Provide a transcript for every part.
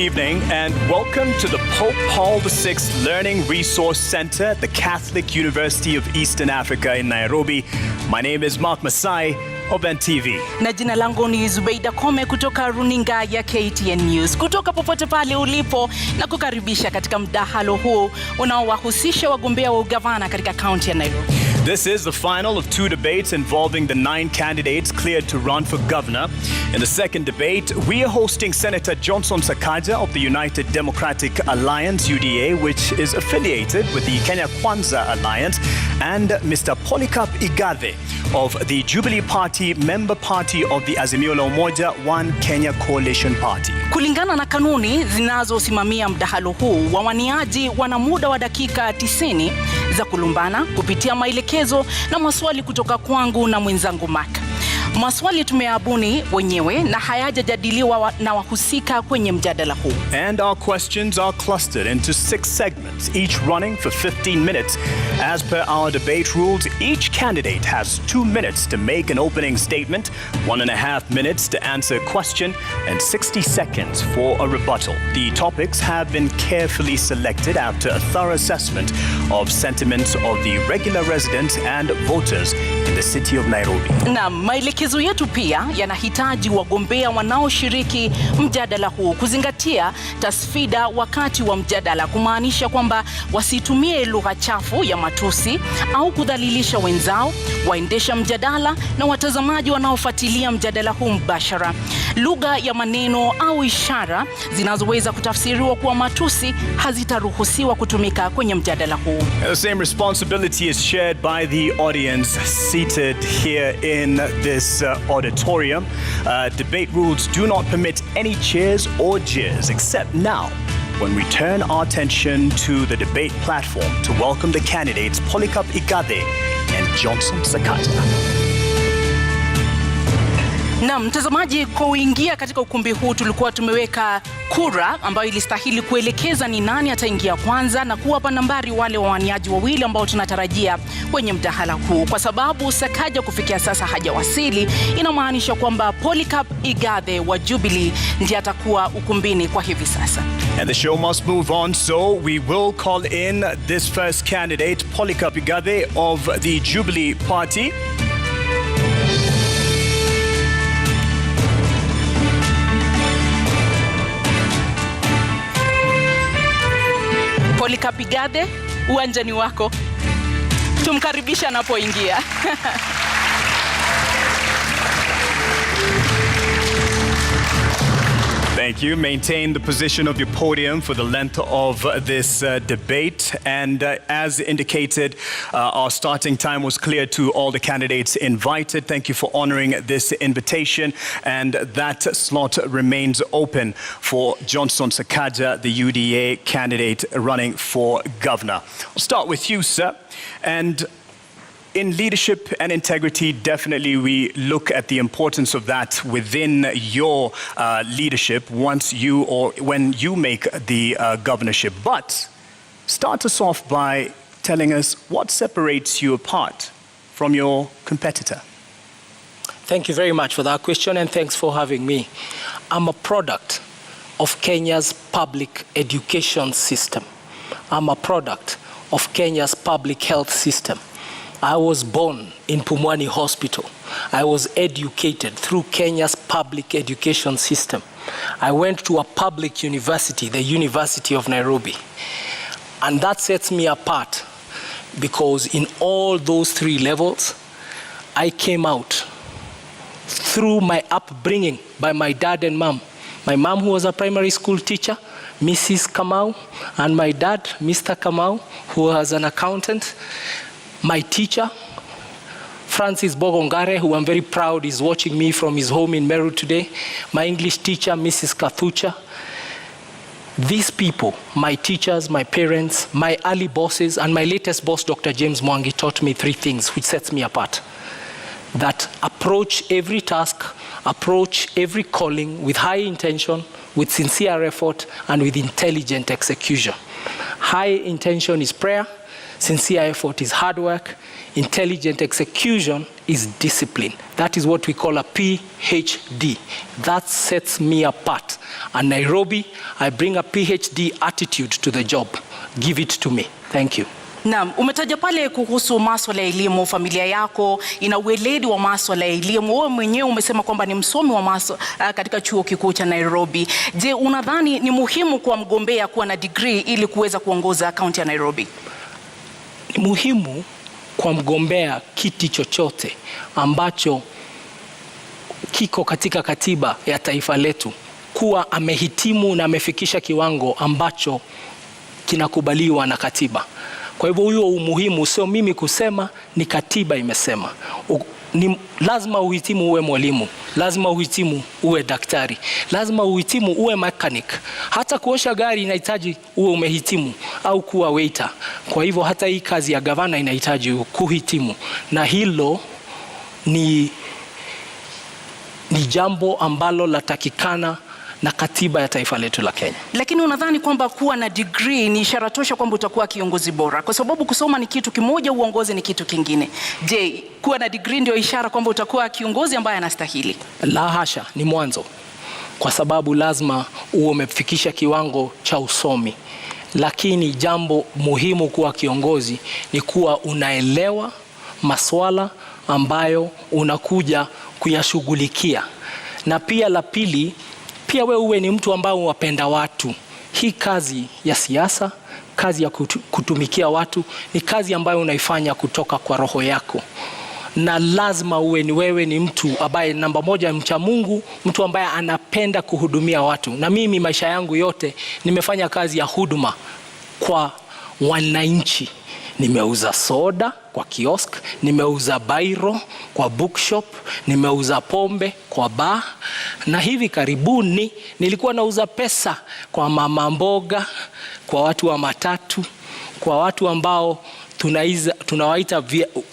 evening and welcome to the Pope Paul VI Learning Resource Center at the Catholic University of Eastern Africa in Nairobi. My name is Mark Masai of NTV. Na jina langu ni Zubeida Kome kutoka runinga ya KTN News. Kutoka popote pale ulipo na kukaribisha katika mdahalo huu unaowahusisha wagombea wa ugavana katika kaunti ya Nairobi. This is the final of 2 debates involving the 9 candidates cleared to run for governor. In the second debate, we are hosting Senator Johnson Sakaja of the United Democratic Alliance, UDA, which is affiliated with the Kenya Kwanza Alliance, and Mr. Polycarp Igathe of the Jubilee Party, member party of the Azimio la Umoja One Kenya Coalition Party. Kulingana na kanuni zinazosimamia mdahalo huu, wawaniaji wana muda wa dakika 90 za kulumbana kupitia maelekezo na maswali kutoka kwangu na mwenzangu Mark. Maswali tumeabuni wenyewe na hayajajadiliwa na wahusika kwenye mjadala huu. And our questions are clustered into 6 segments, each running for 15 minutes. As per our debate rules, each candidate has 2 minutes to make an opening statement, 1.5 minutes to answer a question, and 60 seconds for a rebuttal. The topics have been carefully selected after a thorough assessment of sentiments of the regular residents and voters in the city of Nairobi. Na maelekezo yetu pia yanahitaji wagombea wanaoshiriki mjadala huu kuzingatia tasfida wakati wa mjadala, kumaanisha kwamba wasitumie lugha chafu ya matusi au kudhalilisha wenzao, waendesha mjadala na watazamaji wanaofuatilia mjadala huu mbashara. Lugha ya maneno au ishara zinazoweza kutafsiriwa kuwa matusi hazitaruhusiwa kutumika kwenye mjadala huu. The same responsibility is shared by the audience seated here in this auditorium. Debate rules do not permit any cheers or jeers, except now, when we turn our attention to the debate platform to welcome the candidates Polycarp Igathe and Johnson Sakaja. Na mtazamaji, kwa kuingia katika ukumbi huu tulikuwa tumeweka kura ambayo ilistahili kuelekeza ni nani ataingia kwanza na kuwapa nambari wale wawaniaji wawili ambao tunatarajia kwenye mdahalo huu. Kwa sababu Sakaja kufikia sasa hajawasili, inamaanisha kwamba Polycarp Igathe wa Jubilee ndiye atakuwa ukumbini kwa hivi sasa. And the show must move on, so we will call in this first candidate, Polycarp Igathe of the Jubilee Party. Polycarp Igathe, uwanjani wako. Tumkaribisha anapoingia. Thank you. Maintain the position of your podium for the length of this debate. And as indicated, our starting time was clear to all the candidates invited. Thank you for honoring this invitation. And that slot remains open for Johnson Sakaja, the UDA candidate running for governor. I'll start with you, sir. And in leadership and integrity, definitely we look at the importance of that within your leadership once you or when you make the governorship. But start us off by telling us what separates you apart from your competitor. Thank you very much for that question, and thanks for having me. I'm a product of Kenya's public education system. I'm a product of Kenya's public health system. I was born in Pumwani Hospital. I was educated through Kenya's public education system. I went to a public university, the University of Nairobi. And that sets me apart because in all those 3 levels, I came out through my upbringing by my dad and mom. My mom, who was a primary school teacher, Mrs. Kamau, and my dad, Mr. Kamau, who was an accountant. My teacher, Francis Bogongare, who I'm very proud is watching me from his home in Meru today. My English teacher, Mrs. Kathucha. These people, my teachers, my parents, my early bosses, and my latest boss, Dr. James Mwangi, taught me 3 things which sets me apart. That approach every task, approach every calling with high intention, with sincere effort, and with intelligent execution. High intention is prayer. Sincere effort is hard work. Intelligent execution is discipline. That is what we call a PhD. That sets me apart. And Nairobi, I bring a PhD attitude to the job. Give it to me. Thank you. Naam, umetaja pale kuhusu masuala ya elimu, familia yako ina ueledi wa masuala ya elimu. Wewe mwenyewe umesema kwamba ni msomi wa katika chuo kikuu cha Nairobi. Je, unadhani ni muhimu kwa mgombea kuwa na degree ili kuweza kuongoza kaunti ya Nairobi? Ni muhimu kwa mgombea kiti chochote ambacho kiko katika katiba ya taifa letu kuwa amehitimu na amefikisha kiwango ambacho kinakubaliwa na katiba. Kwa hivyo huo umuhimu sio mimi kusema, ni katiba imesema. Ni lazima uhitimu uwe mwalimu, lazima uhitimu uwe daktari, lazima uhitimu uwe mechanic. Hata kuosha gari inahitaji uwe umehitimu au kuwa waiter. Kwa hivyo hata hii kazi ya gavana inahitaji kuhitimu, na hilo ni jambo ambalo latakikana na katiba ya taifa letu la Kenya. Lakini unadhani kwamba kuwa na degree ni ishara tosha kwamba utakuwa kiongozi bora? Kwa sababu kusoma ni kitu kimoja, uongozi ni kitu kingine. Je, kuwa na degree ndio ishara kwamba utakuwa kiongozi ambaye anastahili? La hasha, ni mwanzo. Kwa sababu lazima uwe umefikisha kiwango cha usomi. Lakini jambo muhimu kuwa kiongozi ni kuwa unaelewa masuala ambayo unakuja kuyashughulikia. Na pia la pili, pia wewe uwe ni mtu ambao wapenda watu. Hii kazi ya siasa, kazi ya kutumikia watu, ni kazi ambayo unaifanya kutoka kwa roho yako. Na lazima uwe ni wewe ni mtu ambaye namba moja mcha Mungu, mtu ambaye anapenda kuhudumia watu. Na mimi maisha yangu yote nimefanya kazi ya huduma kwa wananchi. Nimeuza soda kwa kiosk, nimeuza bairo kwa bookshop, nimeuza pombe kwa bar, na hivi karibuni nilikuwa nauza pesa kwa mama mboga, kwa watu wa matatu, kwa watu ambao tunawaita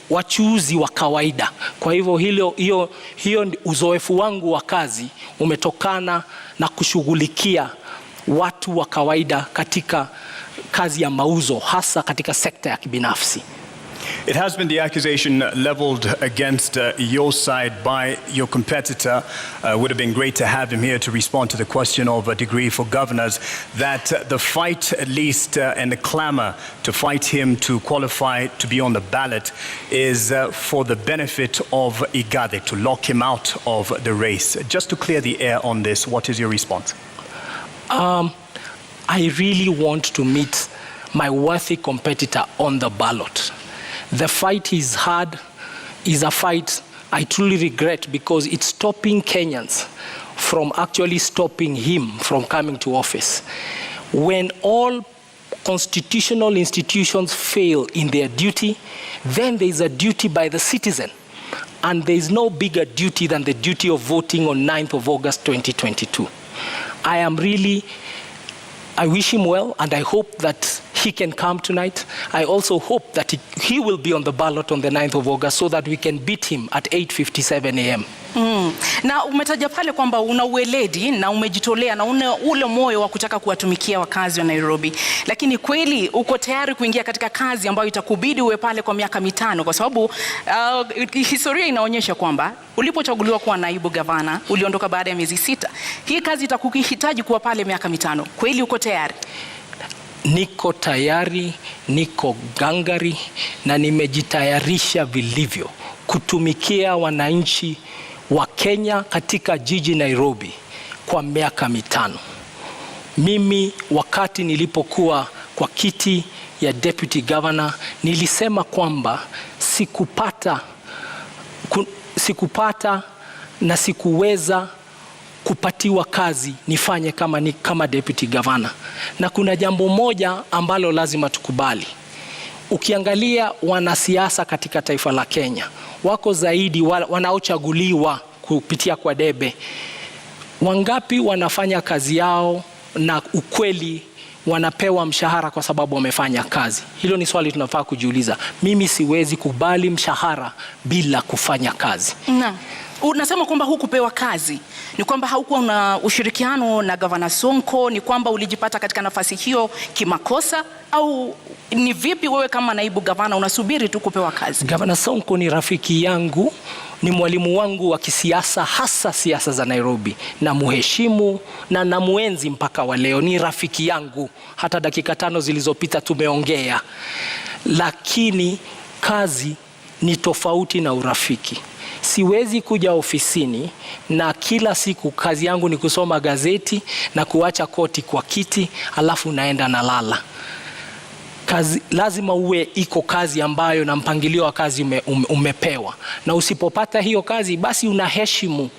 wachuuzi wa kawaida. Kwa hivyo hiyo uzoefu wangu wa kazi umetokana na kushughulikia watu wa kawaida katika kazi ya mauzo, hasa katika sekta ya kibinafsi. It has been the accusation leveled against your side by your competitor. Would have been great to have him here to respond to the question of a degree for governors, that the fight at least and the clamor to fight him to qualify to be on the ballot is for the benefit of Igathe, to lock him out of the race. Just to clear the air on this, what is your response? I really want to meet my worthy competitor on the ballot. The fight is hard, is a fight I truly regret, because it's stopping Kenyans from actually stopping him from coming to office. When all constitutional institutions fail in their duty, then there is a duty by the citizen. And there is no bigger duty than the duty of voting on 9th of August 2022. I wish him well, and I hope that he can come tonight. I also hope that he will be on the ballot on the 9th of August so that we can beat him at 8:57 a.m. Na umetaja pale kwamba una ueledi na umejitolea na una ule moyo wa kutaka kuwatumikia wakazi wa Nairobi. Lakini kweli uko tayari kuingia katika kazi ambayo itakubidi uwe pale kwa miaka 5? Kwa sababu historia inaonyesha kwamba ulipochaguliwa kuwa naibu gavana uliondoka baada ya miezi 6. Hii kazi itakuhitaji kuwa pale miaka 5. Kweli uko tayari? Niko tayari, niko gangari, na nimejitayarisha vilivyo kutumikia wananchi wa Kenya katika jiji Nairobi kwa miaka 5. Mimi wakati nilipokuwa kwa kiti ya deputy governor nilisema kwamba sikupata na sikuweza kupatiwa kazi nifanye kama deputy governor. Na kuna jambo moja ambalo lazima tukubali. Ukiangalia wanasiasa katika taifa la Kenya, wako zaidi wanaochaguliwa kupitia kwa debe. Wangapi wanafanya kazi yao na ukweli wanapewa mshahara kwa sababu wamefanya kazi? Hilo ni swali tunafaa kujiuliza. Mimi siwezi kubali mshahara bila kufanya kazi. Unasema kwamba hukupewa kazi, ni kwamba haukuwa una ushirikiano na Gavana Sonko, ni kwamba ulijipata katika nafasi hiyo kimakosa, au ni vipi wewe kama naibu gavana unasubiri tu kupewa kazi? Gavana Sonko ni rafiki yangu, ni mwalimu wangu wa kisiasa, hasa siasa za Nairobi, na muheshimu na namuenzi mpaka wa leo. Ni rafiki yangu, hata dakika 5 zilizopita tumeongea, lakini kazi ni tofauti na urafiki. Siwezi kuja ofisini na kila siku kazi yangu ni kusoma gazeti na kuacha koti kwa kiti alafu naenda na lala. Kazi lazima uwe iko kazi ambayo na mpangilio wa kazi umepewa, na usipopata hiyo kazi basi unaheshimu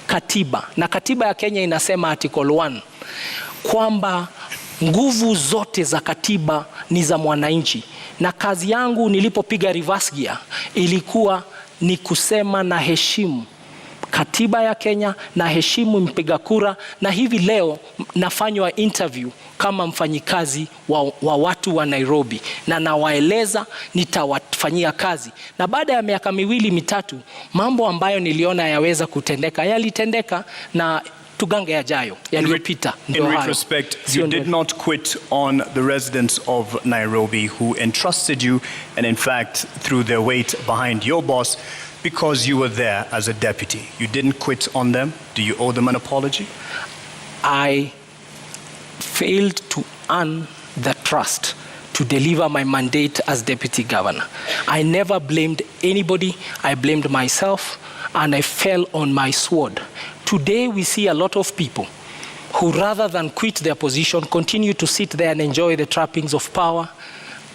katiba, na katiba ya Kenya inasema article 1 kwamba nguvu zote za katiba ni za mwananchi, na kazi yangu nilipopiga reverse gear ilikuwa ni kusema na heshimu katiba ya Kenya, na heshimu mpiga kura, na hivi leo nafanywa interview kama mfanyikazi wa watu wa Nairobi, na nawaeleza nitawafanyia kazi, na baada ya miaka 2-3 mambo ambayo niliona yaweza kutendeka yalitendeka, na tugange yajayo yaliyopita. In retrospect, you did not quit on the residents of Nairobi who entrusted you and in fact threw their weight behind your boss because you were there as a deputy. You didn't quit on them. Do you owe them an apology? I failed to earn the trust to deliver my mandate as deputy governor. I never blamed anybody. I blamed myself, and I fell on my sword. Today we see a lot of people who, rather than quit their position, continue to sit there and enjoy the trappings of power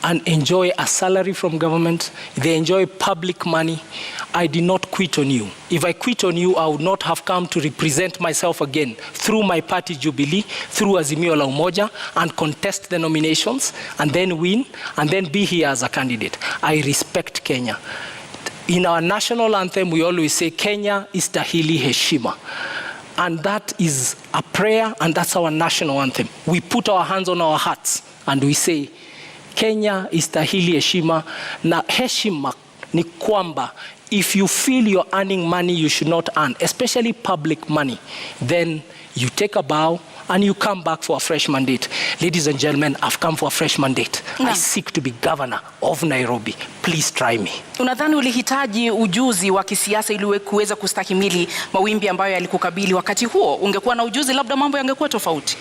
and enjoy a salary from government. They enjoy public money. I did not quit on you. If I quit on you, I would not have come to represent myself again through my party Jubilee, through Azimio la Umoja, and contest the nominations and then win and then be here as a candidate. I respect Kenya. In our national anthem, we always say Kenya istahili heshima. And that is a prayer, and that's our national anthem. We put our hands on our hearts and we say Kenya istahili heshima. Na heshima ni kwamba if you feel you're earning money you should not earn, especially public money, then you take a bow and you come back for a fresh mandate. Ladies and gentlemen, I've come for a fresh mandate. I seek to be governor of Nairobi. Please try me. Unadhani ulihitaji ujuzi wa kisiasa ili kuweza kustahimili mawimbi ambayo yalikukabili wakati huo? Ungekuwa na ujuzi, labda mambo yangekuwa tofauti.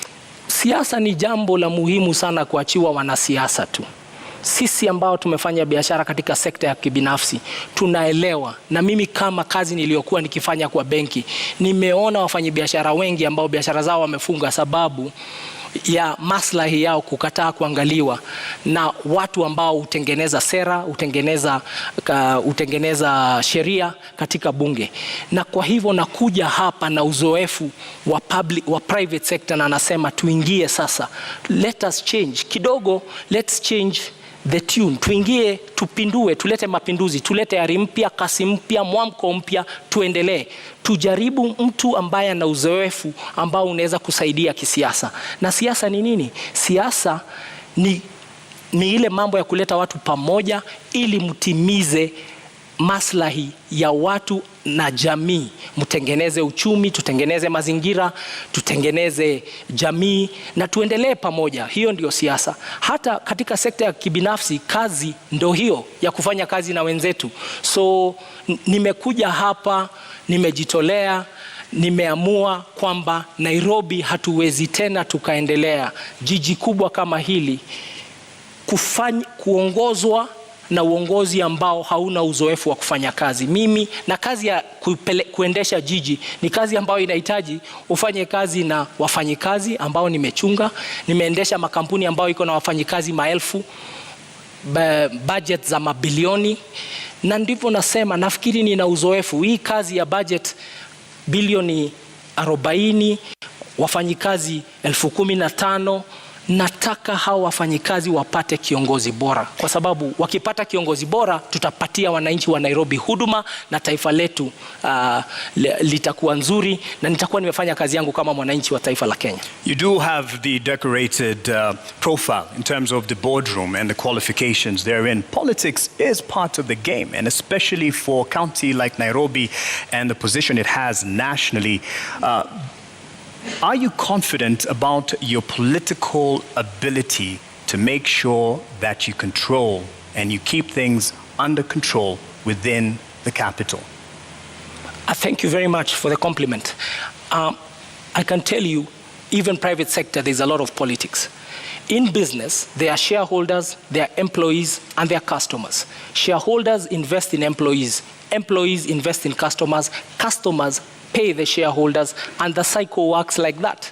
Siasa ni jambo la muhimu sana kuachiwa wanasiasa tu. Sisi ambao tumefanya biashara katika sekta ya kibinafsi tunaelewa, na mimi kama kazi niliyokuwa nikifanya kwa benki nimeona wafanyabiashara wengi ambao biashara zao wamefunga sababu ya maslahi yao kukataa kuangaliwa na watu ambao utengeneza sera, utengeneza sheria katika bunge. Na kwa hivyo nakuja hapa na uzoefu wa private sector, na nasema tuingie sasa, let us change kidogo, let's change the tune. Tuingie, tupindue, tulete mapinduzi, tulete ari mpya, kasi mpya, mwamko mpya, tuendelee. Tujaribu mtu ambaye ana uzoefu ambao unaweza kusaidia kisiasa. Na siasa ni nini? Siasa ni ile mambo ya kuleta watu pamoja ili mtimize maslahi ya watu na jamii. Mtengeneze uchumi, tutengeneze mazingira, tutengeneze jamii na tuendelee pamoja. Hiyo ndio siasa. Hata katika sekta ya kibinafsi kazi ndio hiyo ya kufanya kazi na wenzetu. So nimekuja hapa, nimejitolea, nimeamua kwamba Nairobi hatuwezi tena tukaendelea jiji kubwa kama hili kuongozwa na uongozi ambao hauna uzoefu wa kufanya kazi. Mimi na kazi ya kuendesha jiji ni kazi ambayo inahitaji ufanye kazi na wafanyikazi ambao nimechunga. Nimeendesha makampuni ambayo iko na wafanyikazi maelfu, budget za mabilioni, na ndivyo nasema nafikiri nina uzoefu. Hii kazi ya budget bilioni 40, wafanyikazi 15,000 nataka hao wafanyikazi wapate kiongozi bora, kwa sababu wakipata kiongozi bora tutapatia wananchi wa Nairobi huduma na taifa letu litakuwa nzuri, na nitakuwa nimefanya kazi yangu kama mwananchi wa taifa la Kenya. You do have the decorated profile in terms of the boardroom and the qualifications therein. Politics is part of the game, and especially for a county like Nairobi and the position it has nationally. Are you confident about your political ability to make sure that you control and you keep things under control within the capital? Thank you very much for the compliment. I can tell you, even private sector, there's a lot of politics. In business, there are shareholders, there are employees, and there are customers. Shareholders invest in employees. Employees invest in customers. Customers pay the shareholders, and the cycle works like that.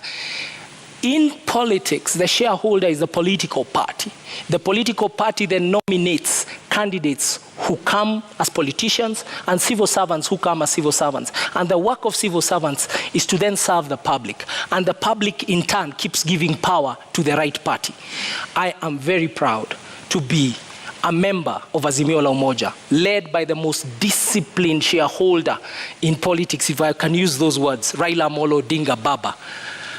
In politics, the shareholder is the political party. The political party then nominates candidates who come as politicians and civil servants who come as civil servants. And the work of civil servants is to then serve the public. And the public, in turn, keeps giving power to the right party. I am very proud to be a member of Azimio la Umoja, led by the most disciplined shareholder in politics, if I can use those words, Raila Amolo Odinga Baba.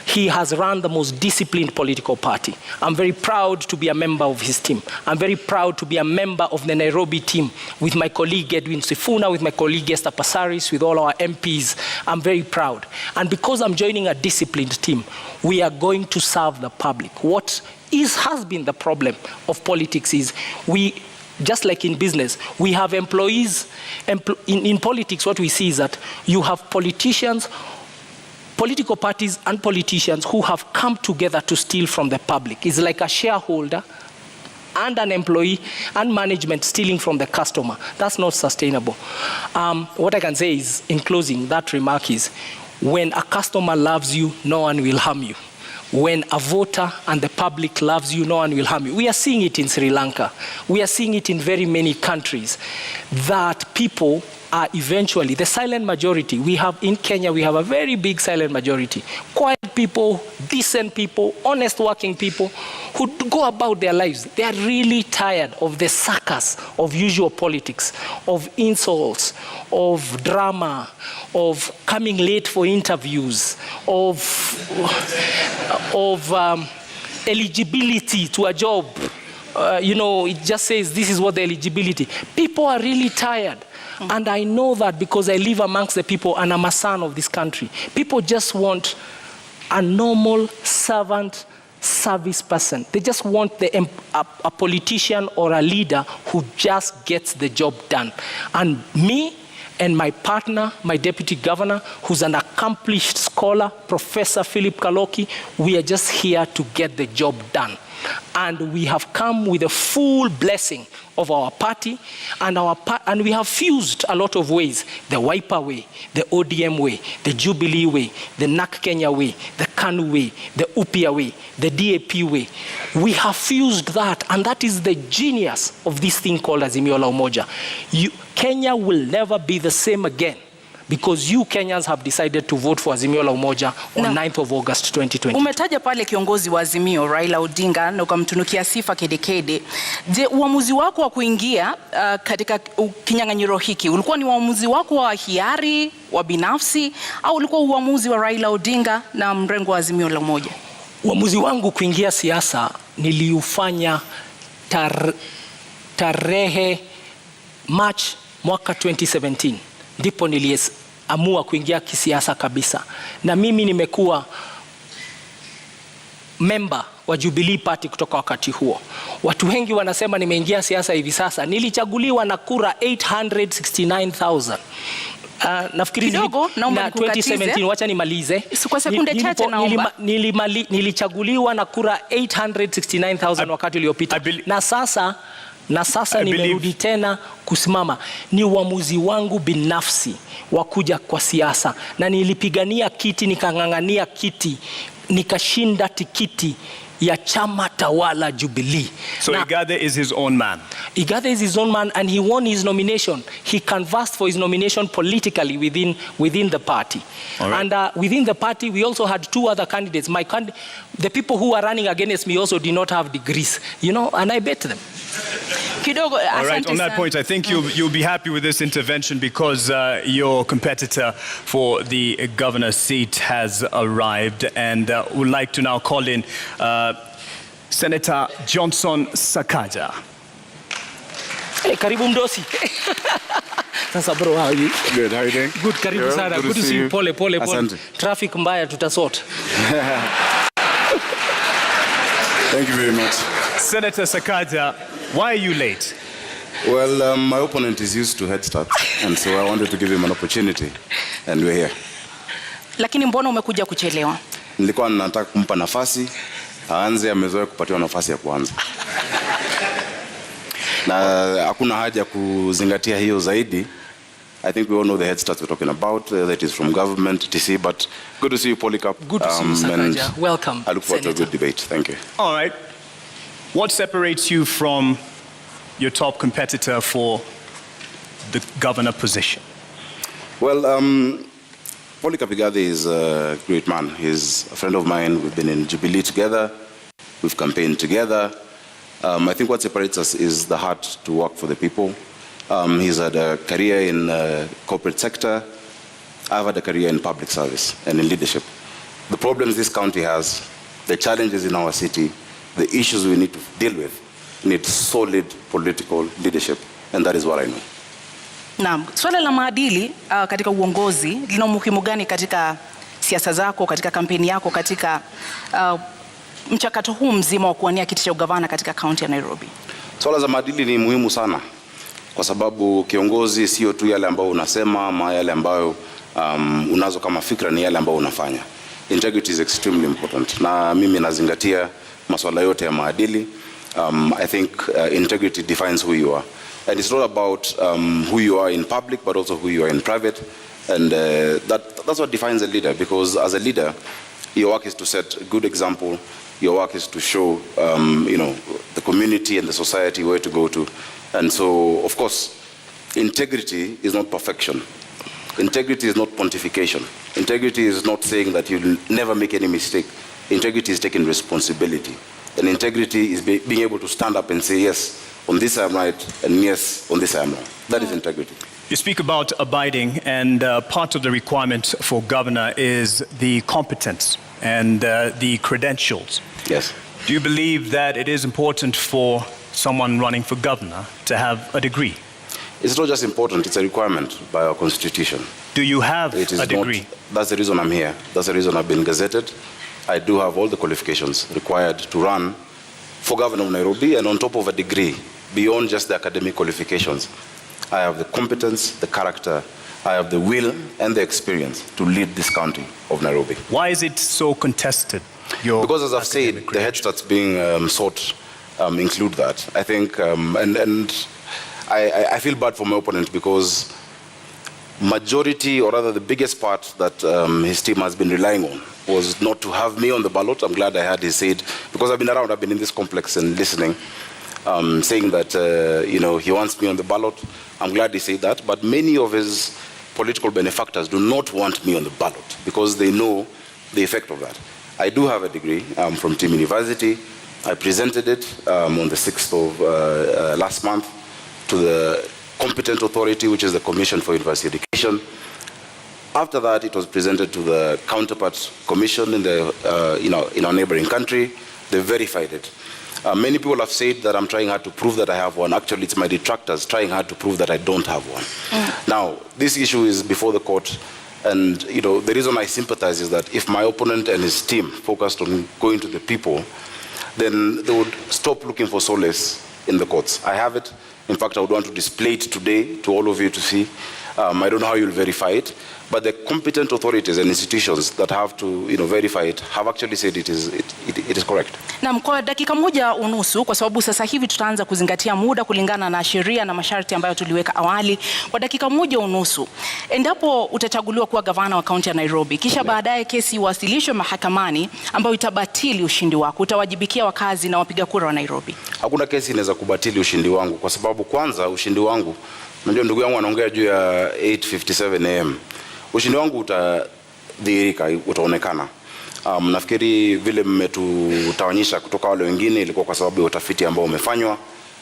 He has run the most disciplined political party. I'm very proud to be a member of his team. I'm very proud to be a member of the Nairobi team with my colleague Edwin Sifuna, with my colleague Esther Passaris, with all our MPs. I'm very proud. And because I'm joining a disciplined team, we are going to serve the public. What has been the problem of politics is just like in business, we have employees. In politics, what we see is that you have politicians, political parties and politicians who have come together to steal from the public. It's like a shareholder and an employee and management stealing from the customer. That's not sustainable. What I can say is, in closing, that remark is, when a customer loves you, no one will harm you. When a voter and the public loves you, no one will harm you. We are seeing it in Sri Lanka. We are seeing it in very many countries, that people are eventually the silent majority. We have in Kenya, we have a very big silent majority. Quiet people, decent people, honest working people who go about their lives. They are really tired of the circus of usual politics, of insults, of drama, of coming late for interviews, of eligibility to a job. It just says this is what the eligibility. People are really tired. And I know that because I live amongst the people and I'm a son of this country. People just want a normal servant service person. They just want a politician or a leader who just gets the job done. And me and my partner, my deputy governor, who's an accomplished scholar, Professor Philip Kaloki, we are just here to get the job done. And we have come with a full blessing of our party, and we have fused a lot of ways: the Wiper way, the ODM way, the Jubilee way, the NAK Kenya way, the KANU way, the UPIA way, the DAP way. We have fused that, and that is the genius of this thing called Azimio la Umoja. Kenya will never be the same again, because you Kenyans have decided to vote for Azimio la Umoja on 9th of August 2020. Umetaja pale kiongozi wa Azimio Raila Odinga na ukamtunukia sifa kedekede. Je, uamuzi wako wa kuingia katika kinyang'anyiro hiki ulikuwa ni uamuzi wako wa hiari, wa binafsi, au ulikuwa uamuzi wa Raila Odinga na mrengo wa Azimio la Umoja? Uamuzi wangu kuingia siasa niliufanya tarehe March mwaka 2017. Ndipo niliamua kuingia kisiasa kabisa. Na mimi nimekuwa member wa Jubilee Party kutoka wakati huo. Watu wengi wanasema nimeingia siasa hivi sasa. Nilichaguliwa na kura 869,000. Nafikiri kidogo, na 2017, wacha nimalize. Kwa sekunde chache naomba. Nilichaguliwa na kura 869,000 wakati uliopita. Na sasa nimerudi tena kusimama. Ni uamuzi wangu binafsi wa kuja kwa siasa, na nilipigania kiti, nikang'ang'ania kiti nikashinda tikiti ya chama tawala Jubilee. So Igathe is his own man. Igathe is his own man, and he won his nomination. He canvassed for his nomination politically within the party. Right. And within the party, we also had two other candidates. The people who were running against me also did not have degrees, you know, and I bet them. Kidogo, all right, on that point, I think you'll be happy with this intervention because your competitor for the governor's seat has arrived, and would like to now call in Senator Johnson Sakaja. Hey, karibu mdosi. Sasa bro, how are you? Good, how are you doing? Good, karibu sana. Good to see you. Pole. Asante. Traffic mbaya tutasort. Thank you very much. Senator Sakaja, why are you late? Well, my opponent is used to head start, and so I wanted to give him an opportunity, and we're here. Lakini mbona umekuja kuchelewa? Nilikuwa nataka kumpa nafasi, aanze, amezoea kupatiwa nafasi ya kwanza. Na hakuna haja kuzingatia hiyo zaidi. I think we all know the head start we're talking about, that is from government, etc. But good to see you, Polycarp. Good to see you, Sakaja. Welcome. I look forward to a good debate. Thank you. All right. What separates you from your top competitor for the governor position? Well, Polycarp Igathe is a great man. He's a friend of mine. We've been in Jubilee together. We've campaigned together. I think what separates us is the heart to work for the people. He's had a career in the corporate sector. I've had a career in public service and in leadership. The problems this county has, the challenges in our city, the issues we need to deal with, need solid political leadership, and that is what I know. Naam, swala la maadili katika uongozi lina umuhimu gani katika siasa zako, katika kampeni yako, katika mchakato huu mzima wa kuwania kiti cha ugavana katika kaunti ya Nairobi? Swala za maadili ni muhimu sana, kwa sababu kiongozi sio tu yale ambayo unasema ama yale ambayo unazo kama fikra, ni yale ambayo unafanya. Integrity is extremely important, na mimi nazingatia masuala yote ya maadili. I think integrity defines who you are, and it's not about who you are in public, but also who you are in private, and that's what defines a leader. Because as a leader, your work is to set a good example. Your work is to show the community and the society where to go to. And so, of course, integrity is not perfection. Integrity is not pontification. Integrity is not saying that you'll never make any mistake. Integrity is taking responsibility. And integrity is being able to stand up and say, yes, on this I am right, and yes, on this I am wrong. That is integrity. You speak about abiding, and part of the requirement for governor is the competence and the credentials. Yes. Do you believe that it is important for someone running for governor to have a degree? It's not just important, it's a requirement by our constitution. Do you have a degree? That's the reason I'm here. That's the reason I've been gazetted. I do have all the qualifications required to run for governor of Nairobi, and on top of a degree, beyond just the academic qualifications, I have the competence, the character, I have the will and the experience to lead this county of Nairobi. Why is it so contested? Because as I've said, the head starts being sought include that. I think, and I feel bad for my opponent, because majority, or rather the biggest part that his team has been relying on was not to have me on the ballot. I'm glad I had his said, because I've been around, I've been in this complex and listening, saying that he wants me on the ballot. I'm glad he said that, but many of his political benefactors do not want me on the ballot because they know the effect of that. I do have a degree from Team University. I presented it on the 6th of last month to the competent authority, which is the Commission for University Education. After that, it was presented to the counterpart commission in in our neighboring country. They verified it. Many people have said that I'm trying hard to prove that I have one. Actually, it's my detractors trying hard to prove that I don't have one. Now, this issue is before the court, and the reason I sympathize is that if my opponent and his team focused on going to the people, then they would stop looking for solace in the courts. I have it. In fact, I would want to display it today to all of you to see. I don't know how you'll verify it, but the competent authorities and institutions that have to verify it have actually said it is correct. Na kwa dakika moja unusu, kwa sababu sasa hivi tutaanza kuzingatia muda kulingana na sheria na masharti ambayo tuliweka awali. Kwa dakika moja unusu, endapo utachaguliwa kuwa gavana wa kaunti ya Nairobi, kisha baadaye kesi iwasilishwe mahakamani ambayo itabatili ushindi wako, utawajibikia wakazi na wapiga kura wa Nairobi? Hakuna kesi inaweza kubatili ushindi wangu, kwa sababu kwanza ushindi wangu, unajua ndugu yangu anaongea juu ya 8:57 am. Ushindi wangu utadhihirika, utaonekana. Nafikiri vile mmetutawanyisha kutoka wale wengine ilikuwa kwa sababu ya utafiti ambao umefanywa,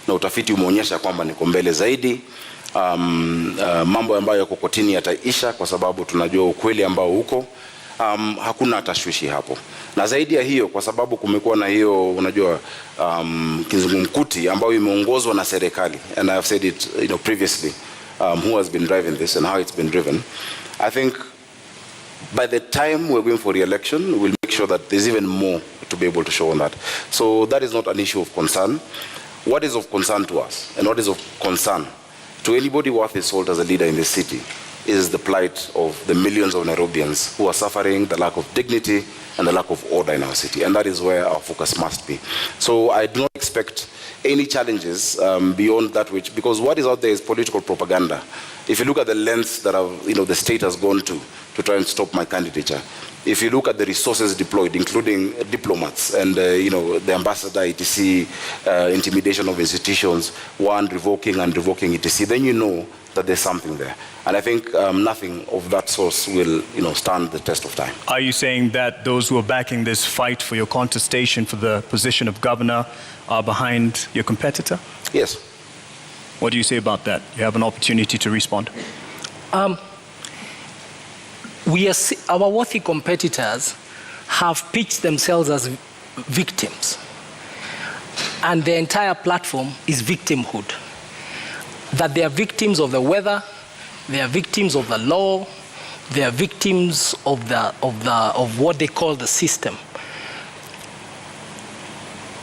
na utafiti umeonyesha kwamba niko mbele zaidi. Mambo ambayo yako kotini yataisha kwa sababu tunajua ukweli ambao uko. Hakuna tashwishi hapo. Na zaidi ya hiyo, kwa sababu kumekuwa na hiyo unajua kizungumkuti ambayo imeongozwa na serikali, and I have said it previously, who has been driving this and how it's been driven. I think by the time we're going for re-election, we'll make sure that there's even more to be able to show on that. So that is not an issue of concern. What is of concern to us, and what is of concern to anybody worth his salt as a leader in this city, is the plight of the millions of Nairobians who are suffering the lack of dignity and the lack of order in our city. And that is where our focus must be. So I do not expect any challenges beyond that which, because what is out there is political propaganda. If you look at the lengths that the state has gone to try and stop my candidature, if you look at the resources deployed, including diplomats and the ambassador, etc., intimidation of institutions, revoking and revoking, etc., then you know that there's something there. And I think nothing of that source will stand the test of time. Are you saying that those who are backing this fight for your contestation for the position of governor are behind your competitor? Yes. What do you say about that? You have an opportunity to respond. Our worthy competitors have pitched themselves as victims, and the entire platform is victimhood. That they are victims of the weather, they are victims of the law, they are victims of what they call the system.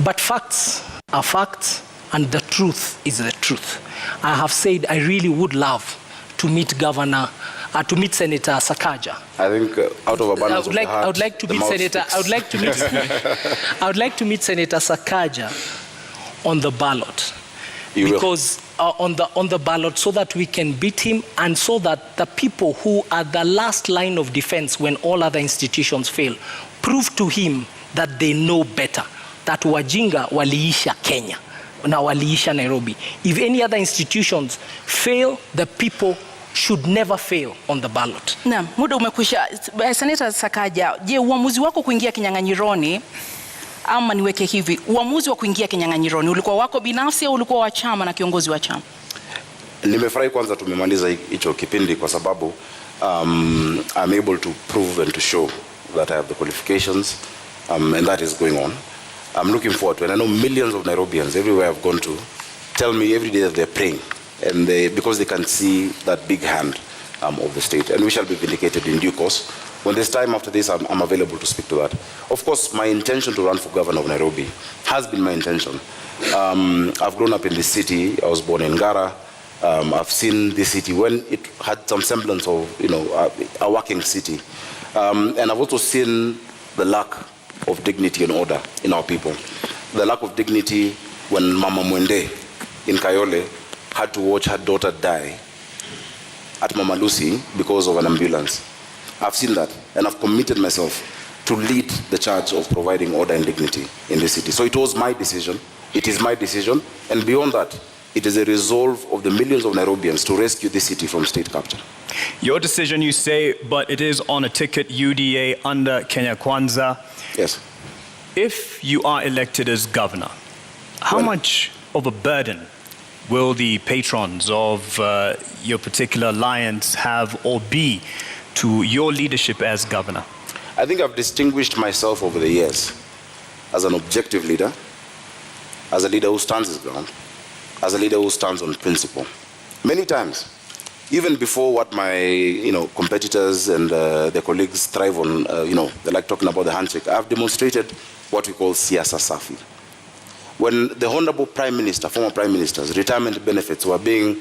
But facts are facts, and the truth is the truth. I have said I really would love to meet Senator Sakaja. I think out of abundance of the heart, I would like to meet Senator. I would like to meet. I would like to meet Senator Sakaja on the ballot, because on the ballot, so that we can beat him, and so that the people who are the last line of defense when all other institutions fail, prove to him that they know better. That wajinga waliisha Kenya, na waliisha Nairobi. If any other institutions fail, the people should never fail on the ballot. Naam, muda umekwisha. Senator Sakaja, je, uamuzi wako kuingia kinyang'anyironi, ama niweke hivi, uamuzi wa kuingia kinyang'anyironi ulikuwa wako binafsi au ulikuwa wa chama na kiongozi wa chama? Nimefurahi kwanza tumemaliza hicho kipindi, kwa sababu I'm able to prove and to show that I have the qualifications, and that is going on. I'm looking forward to it. And I know millions of Nairobians everywhere I've gone to tell me every day that they're praying, and because they can see that big hand of the state, and we shall be vindicated in due course. When there's time after this, I'm available to speak to that. Of course, my intention to run for governor of Nairobi has been my intention. I've grown up in this city. I was born in Ngara. I've seen this city when it had some semblance of a working city, and I've also seen the lack of dignity and order in our people. The lack of dignity when Mama Mwende in Kayole had to watch her daughter die at Mama Lucy because of an ambulance. I've seen that, and I've committed myself to lead the charge of providing order and dignity in the city. So it was my decision, it is my decision, and beyond that, it is a resolve of the millions of Nairobians to rescue this city from state capture. Your decision, you say, but it is on a ticket UDA under Kenya Kwanza. Yes. If you are elected as governor, how much of a burden will the patrons of your particular alliance have or be to your leadership as governor? I think I've distinguished myself over the years as an objective leader, as a leader who stands his ground, as a leader who stands on principle. Many times, even before what my competitors and their colleagues thrive on, they like talking about the handshake, I've demonstrated what we call siasa safi. When the Honorable Prime Minister, former Prime Minister's retirement benefits were being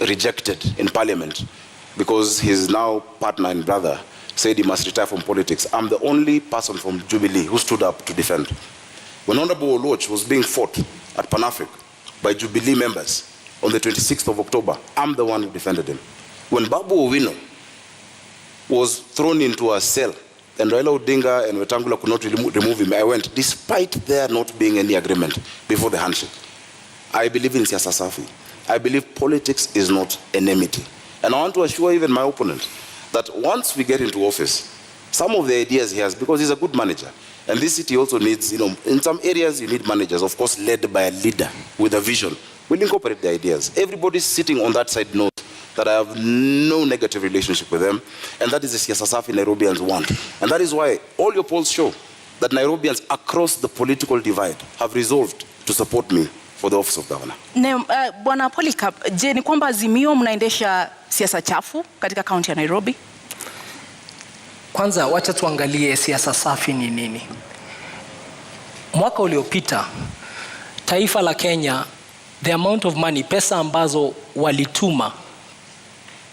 rejected in Parliament because his now partner and brother said he must retire from politics, I'm the only person from Jubilee who stood up to defend. When Honorable Oloch was being fought at Pan-Africa by Jubilee members on the 26th of October, I'm the one who defended him. When Babu Owino was thrown into a cell and Raila Odinga and Wetangula could not remove him, I went, despite there not being any agreement before the handshake. I believe in siasa safi. I believe politics is not enmity. And I want to assure even my opponent that once we get into office, some of the ideas he has, because he's a good manager, and this city also needs, in some areas you need managers, of course, led by a leader with a vision. We'll incorporate the ideas. Everybody sitting on that side knows that I have no negative relationship with them, and that is the siasa safi Nairobians want. And that is why all your polls show that Nairobians across the political divide have resolved to support me for the office of governor. Bwana Polycarp, je, ni kwamba Azimio mnaendesha siasa chafu katika kaunti ya Nairobi? Kwanza wacha tuangalie siasa safi ni nini. Mwaka uliopita taifa la Kenya, the amount of money, pesa ambazo walituma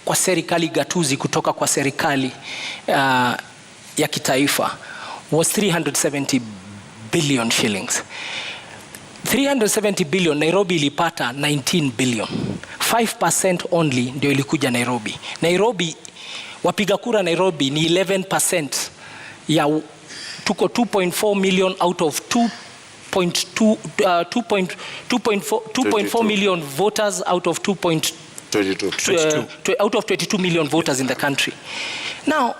kwa serikali gatuzi kutoka kwa serikali ya kitaifa was 370 billion shillings. 370 billion, Nairobi ilipata 19 billion. 5% only ndio ilikuja Nairobi. Nairobi, wapiga kura Nairobi ni 11% ya tuko 2.4 million out of 2.4 million voters out of 22 million voters in the country. Now,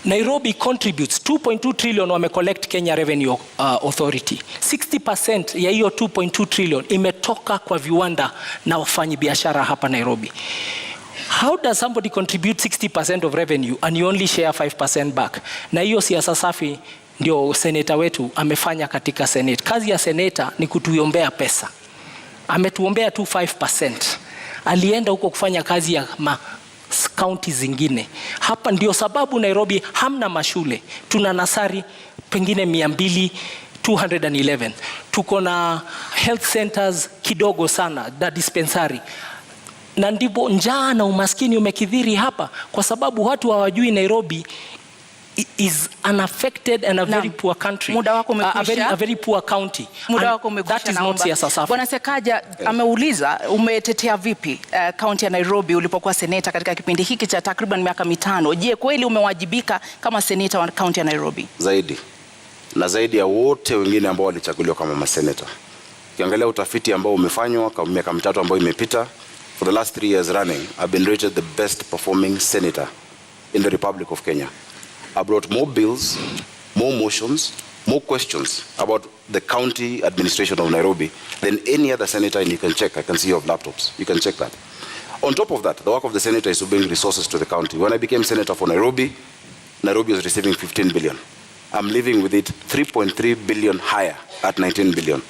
Nairobi contributes 2.2 trillion wame collect Kenya Revenue Authority. 60% ya hiyo 2.2 trillion imetoka kwa viwanda na wafanyi biashara hapa Nairobi. How does somebody contribute 60% of revenue and you only share 5% back? Na hiyo siasa safi ndio seneta wetu amefanya katika Senate. Kazi ya seneta ni kutuombea pesa. Ametuombea tu 5%. Alienda huko kufanya kazi ya county zingine. Hapa ndio sababu Nairobi hamna mashule. Tuna nasari pengine 211. Tuko na health centers kidogo sana, da dispensary. Na ndipo njaa na umaskini umekithiri hapa kwa sababu watu hawajui Nairobi is unaffected and a very poor country. Muda wako umekwisha. A very poor county. Muda wako umekwisha. That is not siasa safi. Bwana Sakaja ameuliza umetetea vipi county ya Nairobi ulipokuwa seneta katika kipindi hiki cha takriban miaka 5. Je, kweli umewajibika kama seneta wa county ya Nairobi? Zaidi. Na zaidi ya wote wengine ambao walichaguliwa kama maseneta. Ukiangalia utafiti ambao umefanywa kwa miaka 3 ambayo imepita, for the last 3 years running, I've been rated the best performing senator in the Republic of Kenya. I brought more bills, more motions, more questions about the county administration of Nairobi than any other senator, and you can check. I can see you have laptops. You can check that. On top of that, the work of the senator is to bring resources to the county. When I became senator for Nairobi, Nairobi was receiving 15 billion. I'm living with it 3.3 billion higher at 19 billion.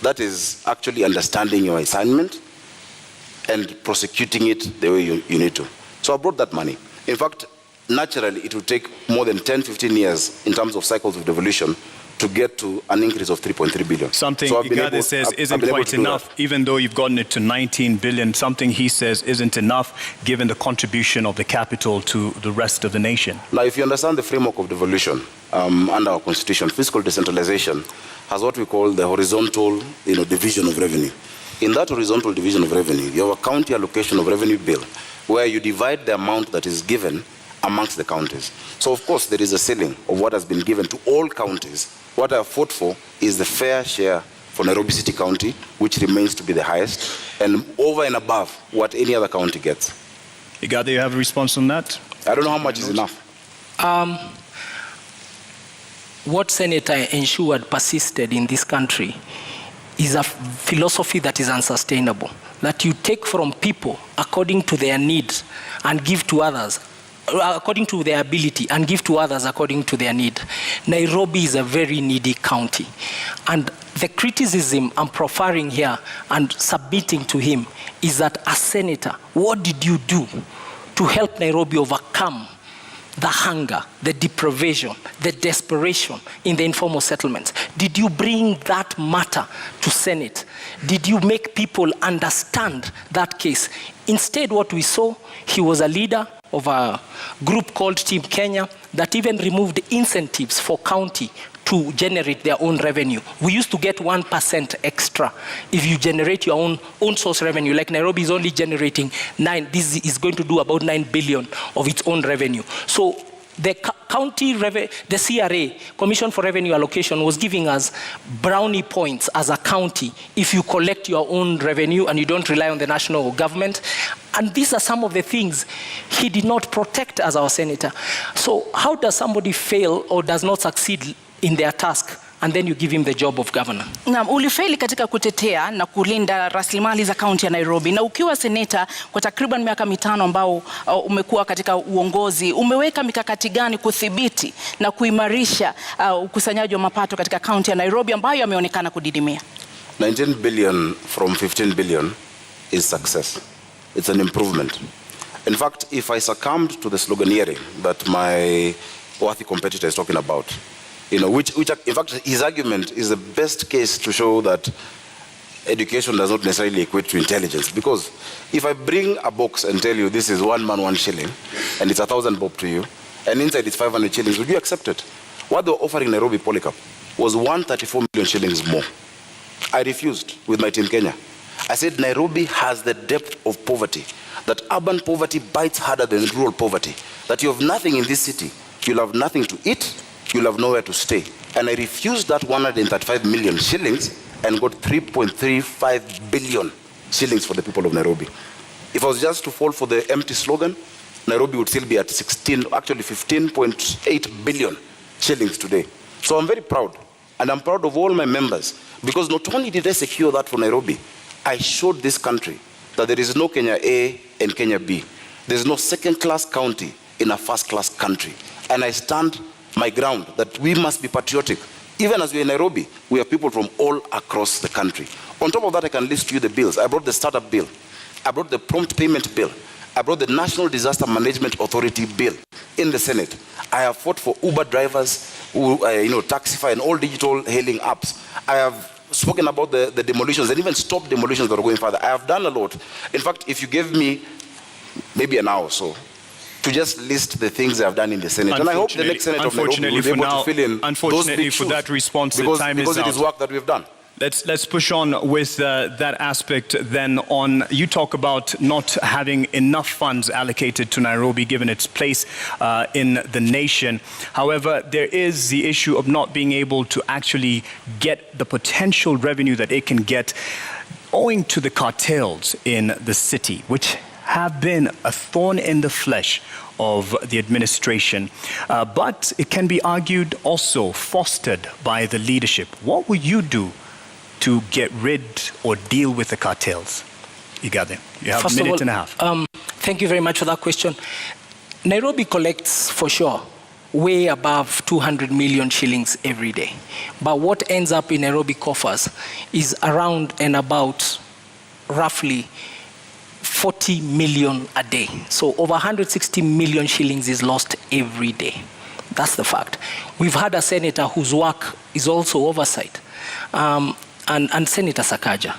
That is actually understanding your assignment and prosecuting it the way you need to. So I brought that money. In fact, naturally, it will take more than 10-15 years in terms of cycles of devolution to get to an increase of 3.3 billion. Something Igathe says isn't quite enough, even though you've gotten it to 19 billion. Something he says isn't enough, given the contribution of the capital to the rest of the nation. Now, if you understand the framework of devolution under our constitution, fiscal decentralization has what we call the horizontal division of revenue. In that horizontal division of revenue, you have a county allocation of revenue bill, where you divide the amount that is given amongst the counties. So of course there is a ceiling of what has been given to all counties. What I have fought for is the fair share for Nairobi City County, which remains to be the highest, and over and above what any other county gets. Igathe, you have a response on that? I don't know how much is enough. What Senator ensured persisted in this country is a philosophy that is unsustainable. That you take from people according to their needs and give to others according to their ability and give to others according to their need. Nairobi is a very needy county. And the criticism I'm proffering here and submitting to him is that as senator, what did you do to help Nairobi overcome the hunger, the deprivation, the desperation in the informal settlements? Did you bring that matter to Senate? Did you make people understand that case? Instead, what we saw, he was a leader of a group called Team Kenya that even removed incentives for county to generate their own revenue. We used to get 1% extra if you generate your own source revenue. Like Nairobi is only generating this is going to do about 9 billion of its own revenue. So the the CRA, Commission for Revenue Allocation, was giving us brownie points as a county if you collect your own revenue and you don't rely on the national government. And these are some of the things he did not protect as our senator. So how does somebody fail or does not succeed in their task and then you give him the job of governor? Na ulifeli katika kutetea na kulinda rasilimali za kaunti ya Nairobi, na ukiwa seneta kwa takriban miaka 5 ambao umekuwa katika uongozi, umeweka mikakati gani kudhibiti na kuimarisha ukusanyaji wa mapato katika kaunti ya Nairobi ambayo yameonekana kudidimia? 19 billion from 15 billion is success. It's an improvement. In fact, if I succumbed to the sloganeering that my worthy competitor is talking about, which in fact his argument is the best case to show that education does not necessarily equate to intelligence. Because if I bring a box and tell you this is 1 man 1 shilling and it's 1,000 bob to you, and inside it's 500 shillings, would you accept it? What they were offering Nairobi Polycarp was 134 million shillings more. I refused with my Team Kenya. I said Nairobi has the depth of poverty, that urban poverty bites harder than rural poverty, that you have nothing in this city, you'll have nothing to eat, you'll have nowhere to stay. And I refused that 135 million shillings and got 3.35 billion shillings for the people of Nairobi. If I was just to fall for the empty slogan, Nairobi would still be at 15.8 billion shillings today. So I'm very proud, and I'm proud of all my members, because not only did I secure that for Nairobi, I showed this country that there is no Kenya A and Kenya B. There's no second-class county in a first-class country. And I stand my ground that we must be patriotic. Even as we're in Nairobi, we have people from all across the country. On top of that, I can list to you the bills. I brought the startup bill. I brought the prompt payment bill. I brought the National Disaster Management Authority bill in the Senate. I have fought for Uber drivers, Taxify and all digital hailing apps. I have spoken about the demolitions and even stopped demolitions that are going further. I have done a lot. In fact, if you gave me maybe an hour or so to just list the things I have done in the Senate, and I hope the next Senate of Nairobi will be able to fill in those big shoes, that response, because it is work that we've done. Let's push on with that aspect then on. You talk about not having enough funds allocated to Nairobi given its place in the nation. However, there is the issue of not being able to actually get the potential revenue that it can get owing to the cartels in the city, which have been a thorn in the flesh of the administration. But it can be argued also fostered by the leadership. What will you do to get rid or deal with the cartels? Igathe, you have a minute and a half. Thank you very much for that question. Nairobi collects, for sure, way above 200 million shillings every day. But what ends up in Nairobi coffers is around and about roughly 40 million a day. So over 160 million shillings is lost every day. That's the fact. We've had a senator whose work is also oversight. And Senator Sakaja,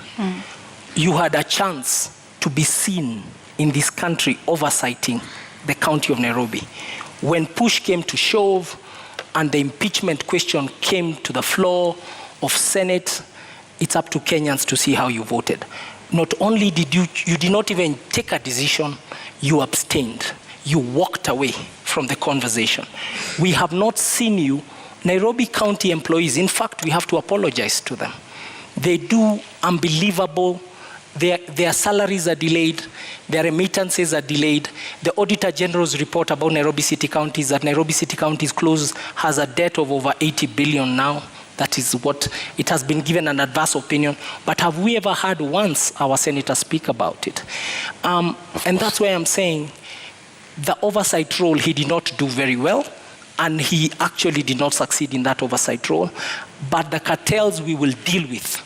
you had a chance to be seen in this country oversighting the county of Nairobi. When push came to shove and the impeachment question came to the floor of Senate, it's up to Kenyans to see how you voted. Not only did you did not even take a decision, you abstained. You walked away from the conversation. We have not seen you. Nairobi County employees, in fact, we have to apologize to them. They do unbelievable. Their salaries are delayed. Their remittances are delayed. The Auditor General's report about Nairobi City County is that Nairobi City County has a debt of over 80 billion now. That is what it has been given an adverse opinion. But have we ever heard once our senator speak about it? And that's why I'm saying the oversight role he did not do very well. And he actually did not succeed in that oversight role. But the cartels we will deal with.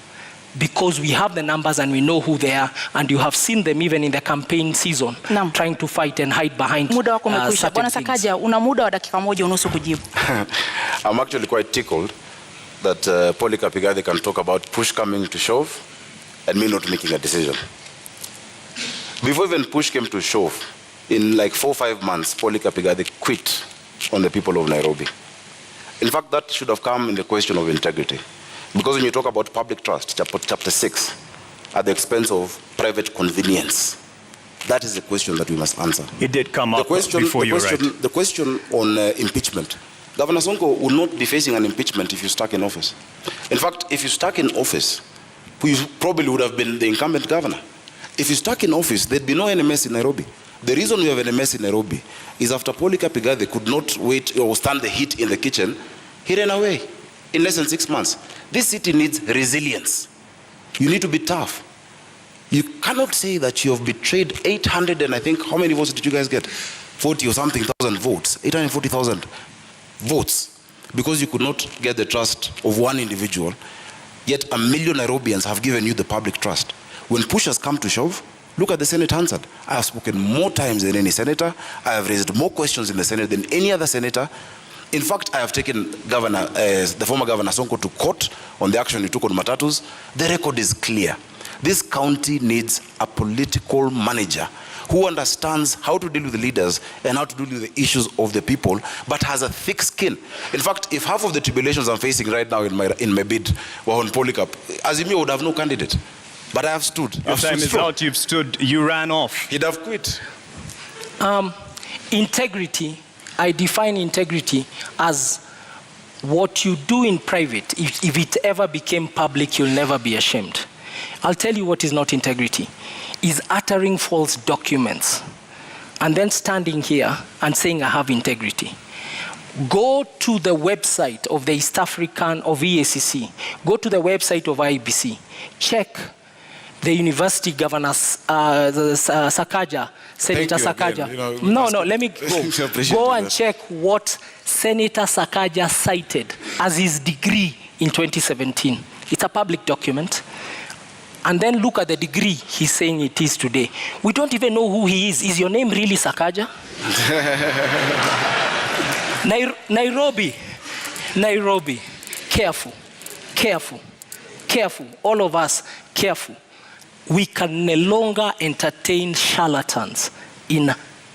because we have the numbers and we know who they are, and you have seen them even in the campaign season trying to fight and hide behind muda wako umekwisha. Bwana Sakaja, una muda wa dakika moja unusu kujibu. I'm actually quite tickled that Polycarp Igathe can talk about push coming to shove and me not making a decision. Before even push came to shove, in like 4 or 5 months, Polycarp Igathe quit on the people of Nairobi. In fact, that should have come in the question of integrity. Because when you talk about public trust, chapter 6, at the expense of private convenience, that is the question that we must answer. It did come up before you, right? The question on impeachment. Governor Sonko will not be facing an impeachment if you're stuck in office. In fact, if you're stuck in office, you probably would have been the incumbent governor. If you're stuck in office, there'd be no NMS in Nairobi. The reason we have an NMS in Nairobi is after Polycarp Igathe could not wait or stand the heat in the kitchen, he ran away in less than 6 months. This city needs resilience. You need to be tough. You cannot say that you have betrayed 800 and I think, how many votes did you guys get? 40 or something thousand votes, 840,000 votes, because you could not get the trust of one individual, yet 1 million Nairobians have given you the public trust. When push has come to shove, look at the Senate answered. I have spoken more times than any senator. I have raised more questions in the Senate than any other senator. In fact, I have taken the former Governor Sonko to court on the action he took on matatus. The record is clear. This county needs a political manager who understands how to deal with the leaders and how to deal with the issues of the people, but has a thick skin. In fact, if half of the tribulations I'm facing right now in my bid were on Polycarp, Azimio would have no candidate. But I have stood. Your time is out. You've stood. You ran off. He'd have quit. Integrity. I define integrity as what you do in private. If it ever became public, you'll never be ashamed. I'll tell you what is not integrity. Is uttering false documents and then standing here and saying I have integrity. Go to the website of the East African of EACC. Go to the website of IBC. Check the university governors, Sakaja, Senator Sakaja. No, let me go. Go and check what Senator Sakaja cited as his degree in 2017. It's a public document. And then look at the degree he's saying it is today. We don't even know who he is. Is your name really Sakaja? Nairobi. Careful. All of us, careful. We can no longer entertain charlatans in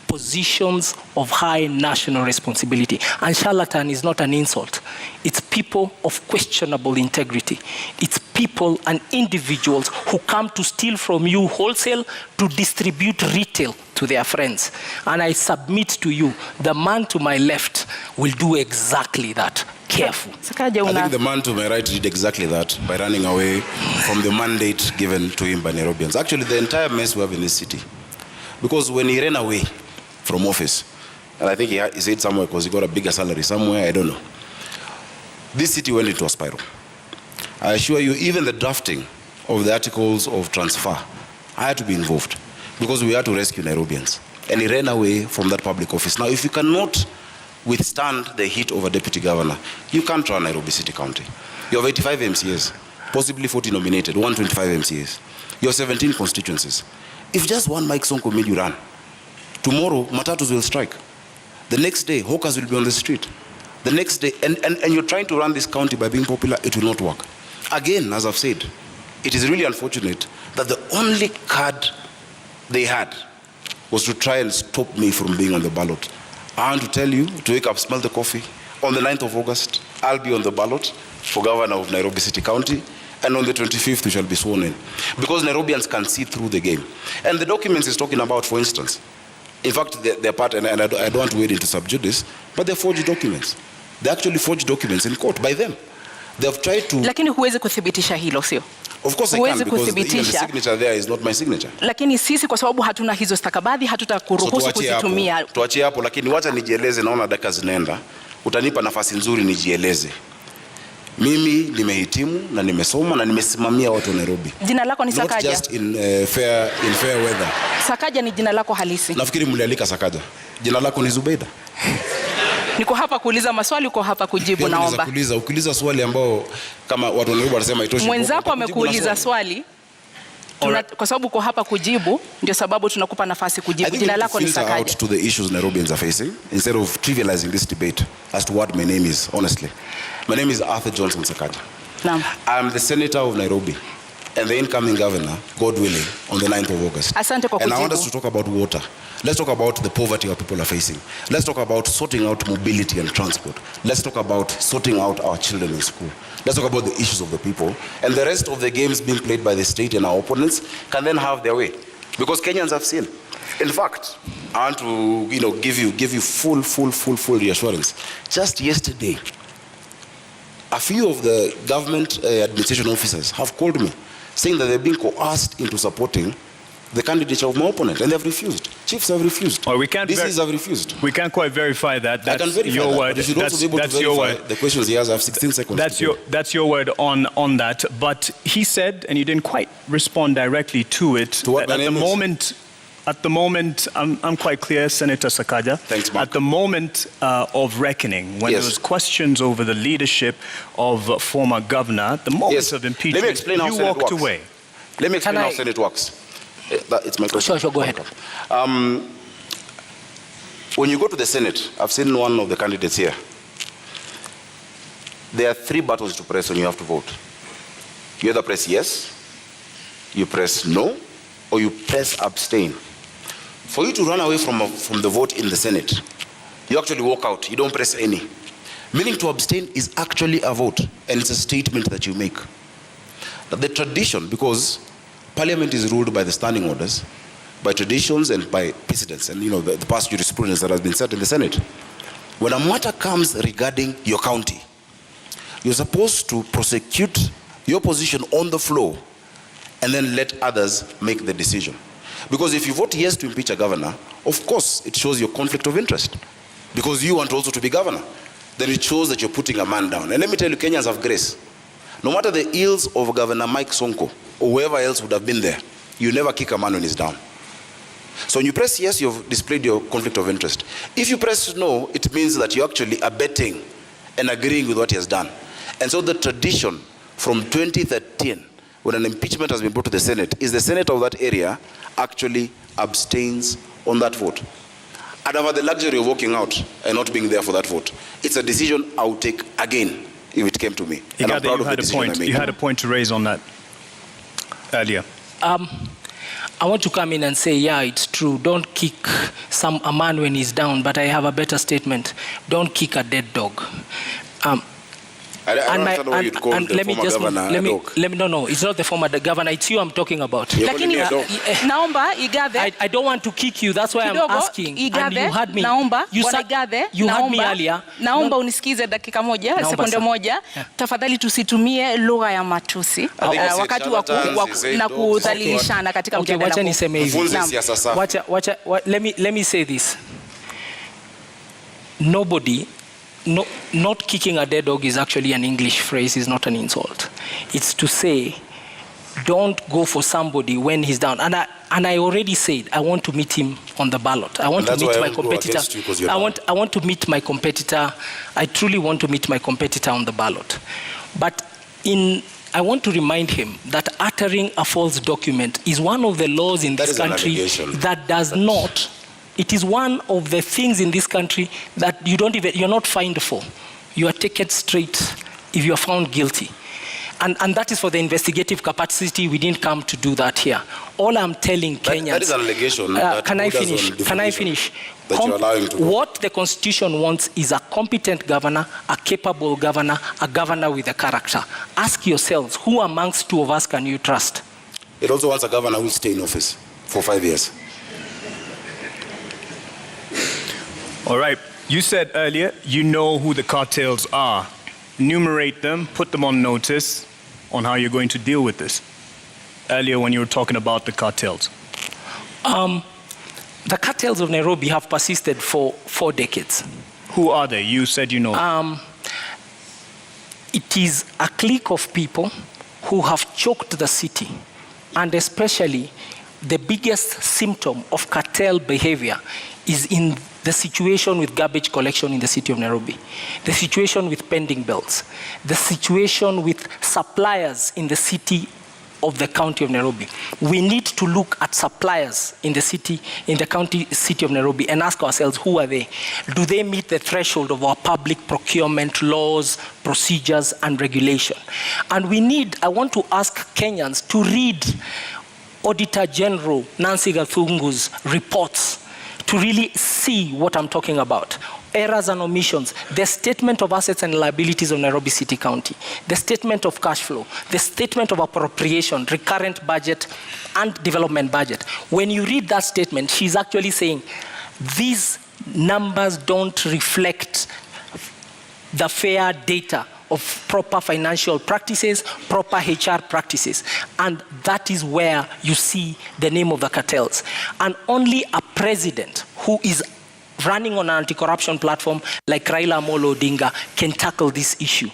positions of high national responsibility. And charlatan is not an insult. It's people of questionable integrity. It's people and individuals who come to steal from you wholesale to distribute retail to their friends. And I submit to you, the man to my left will do exactly that. Careful. I think the man to my right did exactly that by running away from the mandate given to him by Nairobians. Actually, the entire mess we have in this city. Because when he ran away from office, and I think he said somewhere because he got a bigger salary somewhere, I don't know. This city went into a spiral. I assure you, even the drafting of the articles of transfer, I had to be involved because we had to rescue Nairobians. And he ran away from that public office. Now, if you cannot withstand the heat of a deputy governor, you can't run Nairobi City County. You have 85 MCAs, possibly 40 nominated, 125 MCAs. You have 17 constituencies. If just one Mike Sonko made you run, tomorrow matatus will strike. The next day, hawkers will be on the street. The next day, and you're trying to run this county by being popular, it will not work. Again, as I've said, it is really unfortunate that the only card they had was to try and stop me from being on the ballot. I want to tell you to wake up, smell the coffee. On the 9th of August, I'll be on the ballot for governor of Nairobi City County, and on the 25th, we shall be sworn in. Because Nairobians can see through the game. And the documents he's talking about, for instance, in fact, they're part, and I don't want to wade into subject this, but they're forged documents. They actually forged documents in court by them. They have tried to... Lakini huwezi kuthibitisha hilo, sio? Of course I can, because even the signature there is not my signature. Lakini sisi kwa sababu hatuna hizo stakabadhi, hatutakuruhusu kuzitumia. Tuachie hapo, lakini wacha nijieleze, naona dakika zinaenda. Utanipa nafasi nzuri nijieleze. Mimi nimehitimu na nimesoma na nimesimamia watu wa Nairobi. Jina lako ni Sakaja? Not just in fair weather. Sakaja ni jina lako halisi? Nafikiri mlialika Sakaja. Jina lako ni Zubeida. Niko hapa kuuliza maswali, uko hapa kujibu, naomba. Ukiuliza swali ambao kama watu wanaibu wanasema itoshi. Mwenzako amekuuliza swali. Kwa sababu uko hapa kujibu, ndio sababu tunakupa nafasi kujibu. Jina lako ni Sakaja. Out to the issues Nairobians are facing instead of trivializing this debate as to what my name is. Honestly, my name is Igathe Johnson Sakaja. Naam. I'm the senator of Nairobi and the incoming governor, God willing, on the 9th of August. Asante kwa kujibu. And I want us to talk about water. Let's talk about the poverty our people are facing. Let's talk about sorting out mobility and transport. Let's talk about sorting out our children in school. Let's talk about the issues of the people. And the rest of the games being played by the state and our opponents can then have their way. Because Kenyans have seen. In fact, I want to give you full reassurance. Just yesterday, a few of the government administration officers have called me saying that they're being coerced into supporting the candidature of my opponent, and they've refused. Chiefs have refused. Well, DCs have refused. We can't quite verify that. That's I can verify your that, word. But you should also be able to verify the questions he has. I have 16 seconds. That's your word on that. But he said, and you didn't quite respond directly to it. To what At the moment, I'm quite clear, Senator Sakaja. Thanks, Mark. At the moment of reckoning, when there was questions over the leadership of former governor, the moment of impeachment, Let me explain how you walked away. Let me explain how Senate works. It's my question. Sure, go ahead. When you go to the Senate, I've seen one of the candidates here. There are 3 buttons to press when you have to vote. You either press yes, you press no, or you press abstain. For you to run away from the vote in the Senate, you actually walk out. You don't press any. Meaning to abstain is actually a vote, and it's a statement that you make. Now, the tradition, because Parliament is ruled by the standing orders, by traditions and by precedents, and the past jurisprudence that has been set in the Senate. When a matter comes regarding your county, you're supposed to prosecute your position on the floor and then let others make the decision. Because if you vote yes to impeach a governor, of course it shows your conflict of interest. Because you want also to be governor. Then it shows that you're putting a man down. And let me tell you, Kenyans have grace. No matter the ills of Governor Mike Sonko or whoever else would have been there, you never kick a man when he's down. So when you press yes, you've displayed your conflict of interest. If you press no, it means that you're actually abetting and agreeing with what he has done. And so the tradition from 2013, when an impeachment has been brought to the Senate, is the Senate of that area actually abstains on that vote. I'd have had the luxury of walking out and not being there for that vote. It's a decision I would take again if it came to me. And I'm proud of the decision I made. You had a point to raise on that earlier. I want to come in and say, yeah, it's true. Don't kick a man when he's down, but I have a better statement. Don't kick a dead dog. I don't understand why you'd call the former governor a dog. No, it's not the former governor. It's you I'm talking about. Lakini naomba Igathe, I don't want to kick you. That's why I'm asking. Igathe, and you had me. Naomba, you had me earlier. Naomba unisikize dakika moja, sekunde moja. Tafadhali tusitumie lugha ya matusi wakati na kudhalilishana katika mjadala. Wacha niseme hivi. Let me say this. Not kicking a dead dog is actually an English phrase, is not an insult. It's to say, don't go for somebody when he's down. And I already said, I want to meet him on the ballot. I want to meet my competitor. I want to meet my competitor. I truly want to meet my competitor on the ballot. But I want to remind him that uttering a false document is one of the laws in this country that does not. It is one of the things in this country that you're not fined for. You are taken straight if you are found guilty. And that is for the investigative capacity. We didn't come to do that here. All I'm telling Kenyans... That is an allegation. Can I finish? That you're allowing to what the Constitution wants is a competent governor, a capable governor, a governor with a character. Ask yourselves, who amongst two of us can you trust? It also wants a governor who will stay in office for 5 years. All right. You said earlier you know who the cartels are. Enumerate them, put them on notice on how you're going to deal with this. Earlier when you were talking about the cartels. The cartels of Nairobi have persisted for 4 decades. Who are they? You said you know. It is a clique of people who have choked the city, and especially the biggest symptom of cartel behavior is in the situation with garbage collection in the city of Nairobi, the situation with pending bills, the situation with suppliers in the city of the county of Nairobi. We need to look at suppliers in the city, in the county city of Nairobi, and ask ourselves, who are they? Do they meet the threshold of our public procurement laws, procedures, and regulation? And I want to ask Kenyans to read Auditor General Nancy Gathungu's reports to really see what I'm talking about. Errors and omissions, the statement of assets and liabilities of Nairobi City County, the statement of cash flow, the statement of appropriation, recurrent budget, and development budget. When you read that statement, she's actually saying these numbers don't reflect the fair data of proper financial practices, proper HR practices. And that is where you see the name of the cartels. And only a president who is running on an anti-corruption platform like Raila Amolo Odinga can tackle this issue.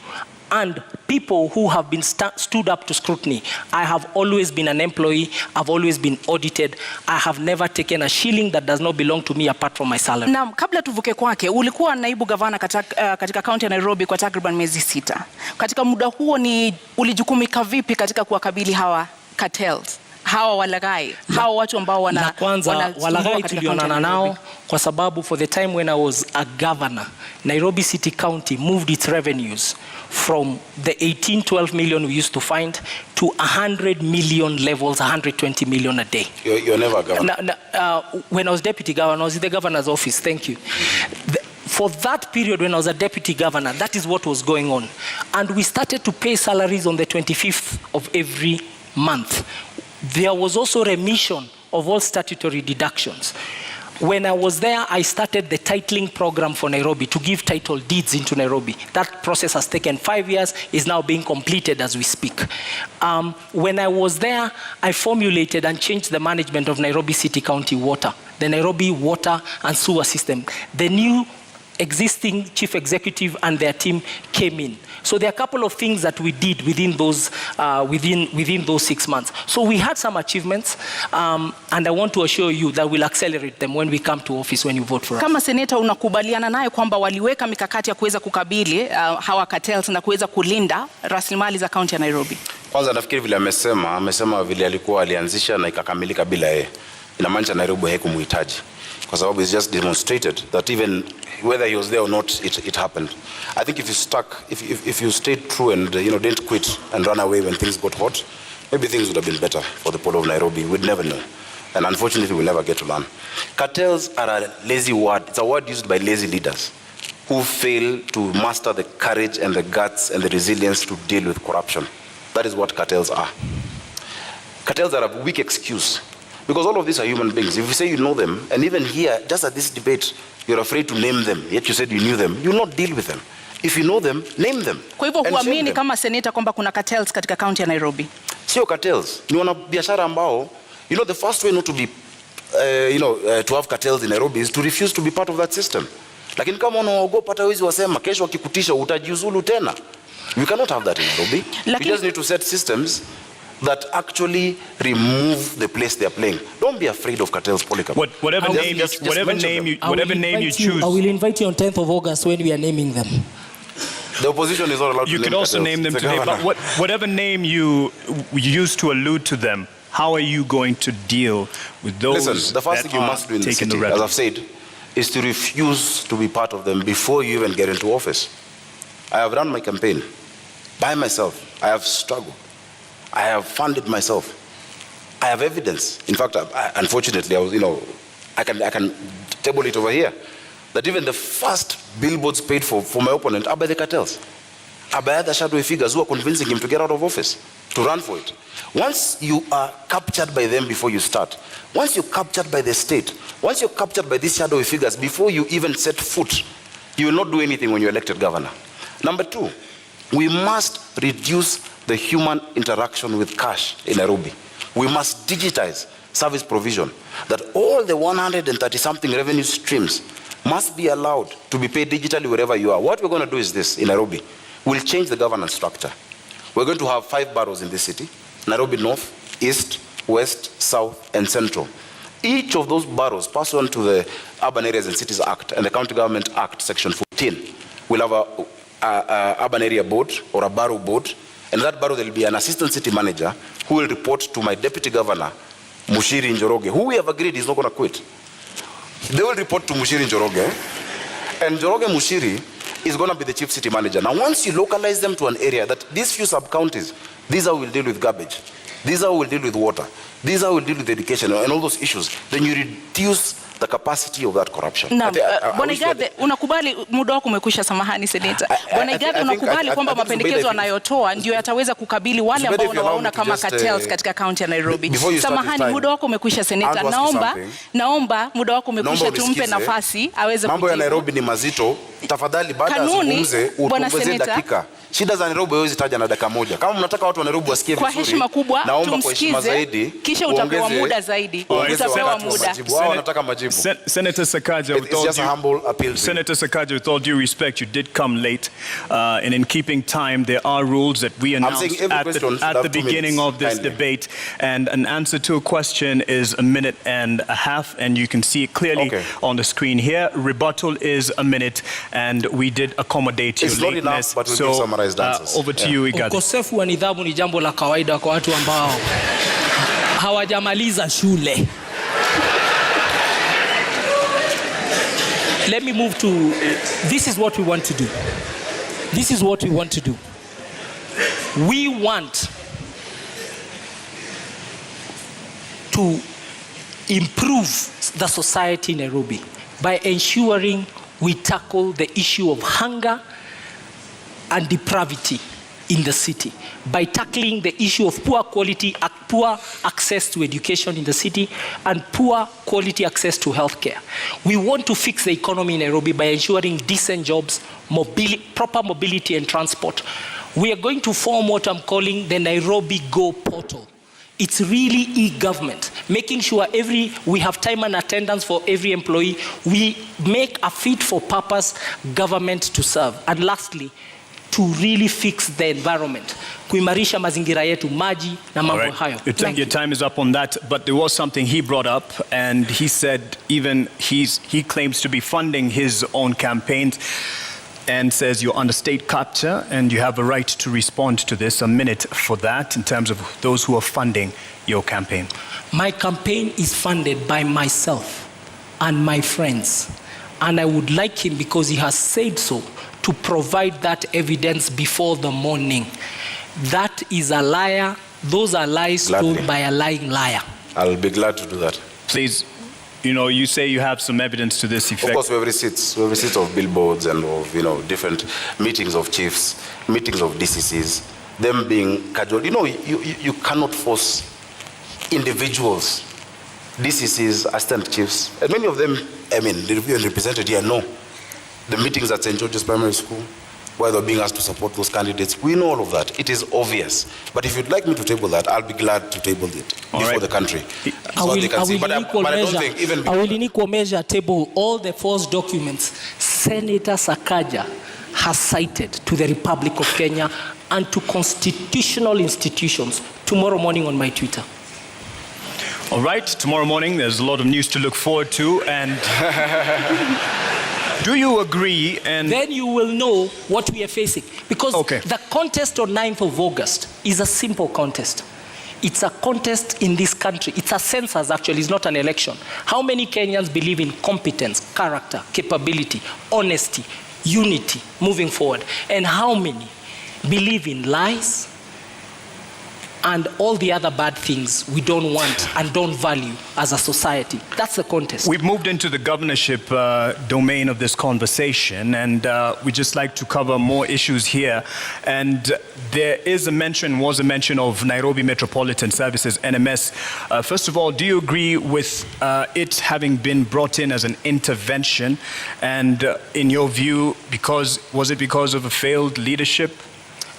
And people who have been stood up to scrutiny. I have always been an employee. I've always been audited. I have never taken a shilling that does not belong to me apart from my salary. Na kabla tuvuke kwake, ulikuwa naibu gavana katika kaunti ya Nairobi kwa takriban miezi 6. Katika muda huo ulijukumika vipi katika kuwakabili hawa cartels? Hawa walaghai, hawa watu ambao wana kwanza walaghai tulionana nao kwa sababu for the time when I was a governor, Nairobi City County moved its revenues from the 12 million we used to find to 100 million levels, 120 million a day. You're never a governor. When I was deputy governor, I was in the governor's office. Thank you. For that period when I was a deputy governor, that is what was going on. And we started to pay salaries on the 25th of every month. There was also remission of all statutory deductions. When I was there, I started the titling program for Nairobi to give title deeds into Nairobi. That process has taken 5 years, is now being completed as we speak. When I was there, I formulated and changed the management of Nairobi City County Water, the Nairobi Water and Sewer System. The new existing chief executive and their team came in. So there are a couple of things that we did within those 6 months. So we had some achievements, and I want to assure you that we'll accelerate them when we come to office, when you vote for us. Kama seneta unakubaliana naye kwamba waliweka mikakati ya kuweza kukabili hawa cartels na kuweza kulinda rasilimali za kaunti ya Nairobi? Kwanza nafikiri vile amesema vile alikuwa alianzisha na ikakamilika bila yeye. Inamaanisha Nairobi haikumuhitaji. Kwa sababu it's just demonstrated that even whether he was there or not, it happened. I think if you stayed true and didn't quit and run away when things got hot, maybe things would have been better for the people of Nairobi. We'd never know. And unfortunately, we'll never get to learn. Cartels are a lazy word. It's a word used by lazy leaders who fail to master the courage and the guts and the resilience to deal with corruption. That is what cartels are. Cartels are a weak excuse. Because all of these are human beings. If you say you know them, and even here, just at this debate, you're afraid to name them, yet you said you knew them, you'll not deal with them. If you know them, name them. Kwa hivyo huamini kama seneta kwamba kuna cartels katika kaunti ya Nairobi? Sio cartels. Ni wanabiashara ambao, the first way not to be, to have cartels in Nairobi is to refuse to be part of that system. Lakini kama unaogopa hata wezi wasema, kesho wakikutisha utajiuzulu tena. We cannot have that in Nairobi. We just need to set systems that actually remove the place they are playing. Don't be afraid of cartels, Polycarp. Whatever name you choose. I will invite you on 10th of August when we are naming them. The opposition is not allowed to name You could also name them today, but whatever name you use to allude to them, how are you going to deal with those? Listen, the first thing you must do in the city, as I've said, is to refuse to be part of them before you even get into office. I have run my campaign by myself. I have struggled. I have funded myself. I have evidence. In fact, unfortunately, I can table it over here, that even the first billboards paid for my opponent are by the cartels, are by other shadowy figures who are convincing him to get out of office, to run for it. Once you are captured by them before you start, once you're captured by the state, once you're captured by these shadowy figures before you even set foot, you will not do anything when you're elected governor. Number two, we must reduce the human interaction with cash in Nairobi. We must digitize service provision, that all the 130-something revenue streams must be allowed to be paid digitally wherever you are. What we're going to do is this in Nairobi. We'll change the governance structure. We're going to have 5 boroughs in this city: Nairobi North, East, West, South, and Central. Each of those boroughs, pursuant to the Urban Areas and Cities Act and the County Government Act, Section 14, will have a urban area board or a borough board. And that borough, there will be an assistant city manager who will report to my deputy governor, Mushiri Njoroge, who we have agreed is not going to quit. They will report to Mushiri Njoroge, and Njoroge Mushiri is going to be the chief city manager. Now, once you localize them to an area that these few sub-counties, these are who will deal with garbage, these are who will deal with water, these are who will deal with education and all those issues, then you reduce the capacity of that corruption. Na Bwana Igathe, unakubali muda wako umekwisha, samahani Seneta. Bwana Igathe, unakubali kwamba mapendekezo anayotoa ndio yataweza kukabili wale ambao unawaona kama cartels katika kaunti ya Nairobi? Samahani, muda wako umekwisha Seneta. Naomba muda wako umekwisha, tumpe nafasi aweze. Mambo ya Nairobi ni mazito. Tafadhali baada ya zungumze utuongezee dakika. Shida za Nairobi hawezi taja na dakika moja. Kama mnataka watu wa Nairobi wasikie vizuri, kwa heshima kubwa zaidi, kisha utapewa muda zaidi. Utapewa muda. Wao wanataka majibu. Senator Sakaja, with all due respect, you did come late, and in keeping time, there are rules that we announced at the beginning of this debate, and an answer to a question is a minute and a half, and you can see it clearly on the screen here. Rebuttal is a minute, and we did accommodate your lateness. But we'll summarized answers. Over to you, Igathe. Ukosefu wa nidhamu ni jambo la kawaida kwa watu ambao hawajamaliza shule. Let me move to, this is what we want to do. This is what we want to do. We want to improve the society in Nairobi by ensuring we tackle the issue of hunger and depravity in the city, by tackling the issue of poor access to education in the city and poor quality access to healthcare. We want to fix the economy in Nairobi by ensuring decent jobs, proper mobility and transport. We are going to form what I'm calling the Nairobi Go portal. It's really e-government, making sure we have time and attendance for every employee. We make a fit for purpose government to serve. And lastly, to really fix the environment, kuimarisha mazingira yetu, maji na mambo hayo. Your time is up on that, but there was something he brought up, and he said even he claims to be funding his own campaigns, and says you're under state capture and you have a right to respond to this. A minute for that in terms of those who are funding your campaign. My campaign is funded by myself and my friends, and I would like him, because he has said so, to provide that evidence before the morning. That is a liar. Those are lies told by a lying liar. I'll be glad to do that. Please, you say you have some evidence to this effect. Of course, we have receipts of billboards and of different meetings of chiefs, meetings of DCCs, them being casual. You cannot force individuals, DCCs, assistant chiefs, and many of them, they're represented here, no. The meetings at St. George's Primary School, where they're being asked to support those candidates, we know all of that. It is obvious. But if you'd like me to table that, I'll be glad to table it before the country. So they can see. But I don't think even... I will in equal measure table all the false documents Senator Sakaja has cited to the Republic of Kenya and to constitutional institutions tomorrow morning on my Twitter. All right, tomorrow morning there's a lot of news to look forward to, and... Do you agree? And then you will know what we are facing. Because the contest on 9th of August is a simple contest. It's a contest in this country. It's a census, actually. It's not an election. How many Kenyans believe in competence, character, capability, honesty, unity, moving forward? And how many believe in lies and all the other bad things we don't want and don't value as a society? That's the contest. We've moved into the governorship domain of this conversation, and we just like to cover more issues here. And there was a mention of Nairobi Metropolitan Services, NMS. First of all, do you agree with it having been brought in as an intervention? And in your view, was it because of a failed leadership?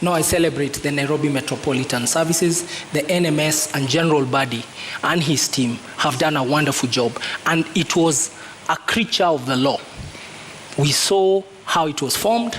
No, I celebrate the Nairobi Metropolitan Services, the NMS and General Badi and his team have done a wonderful job. And it was a creature of the law. We saw how it was formed,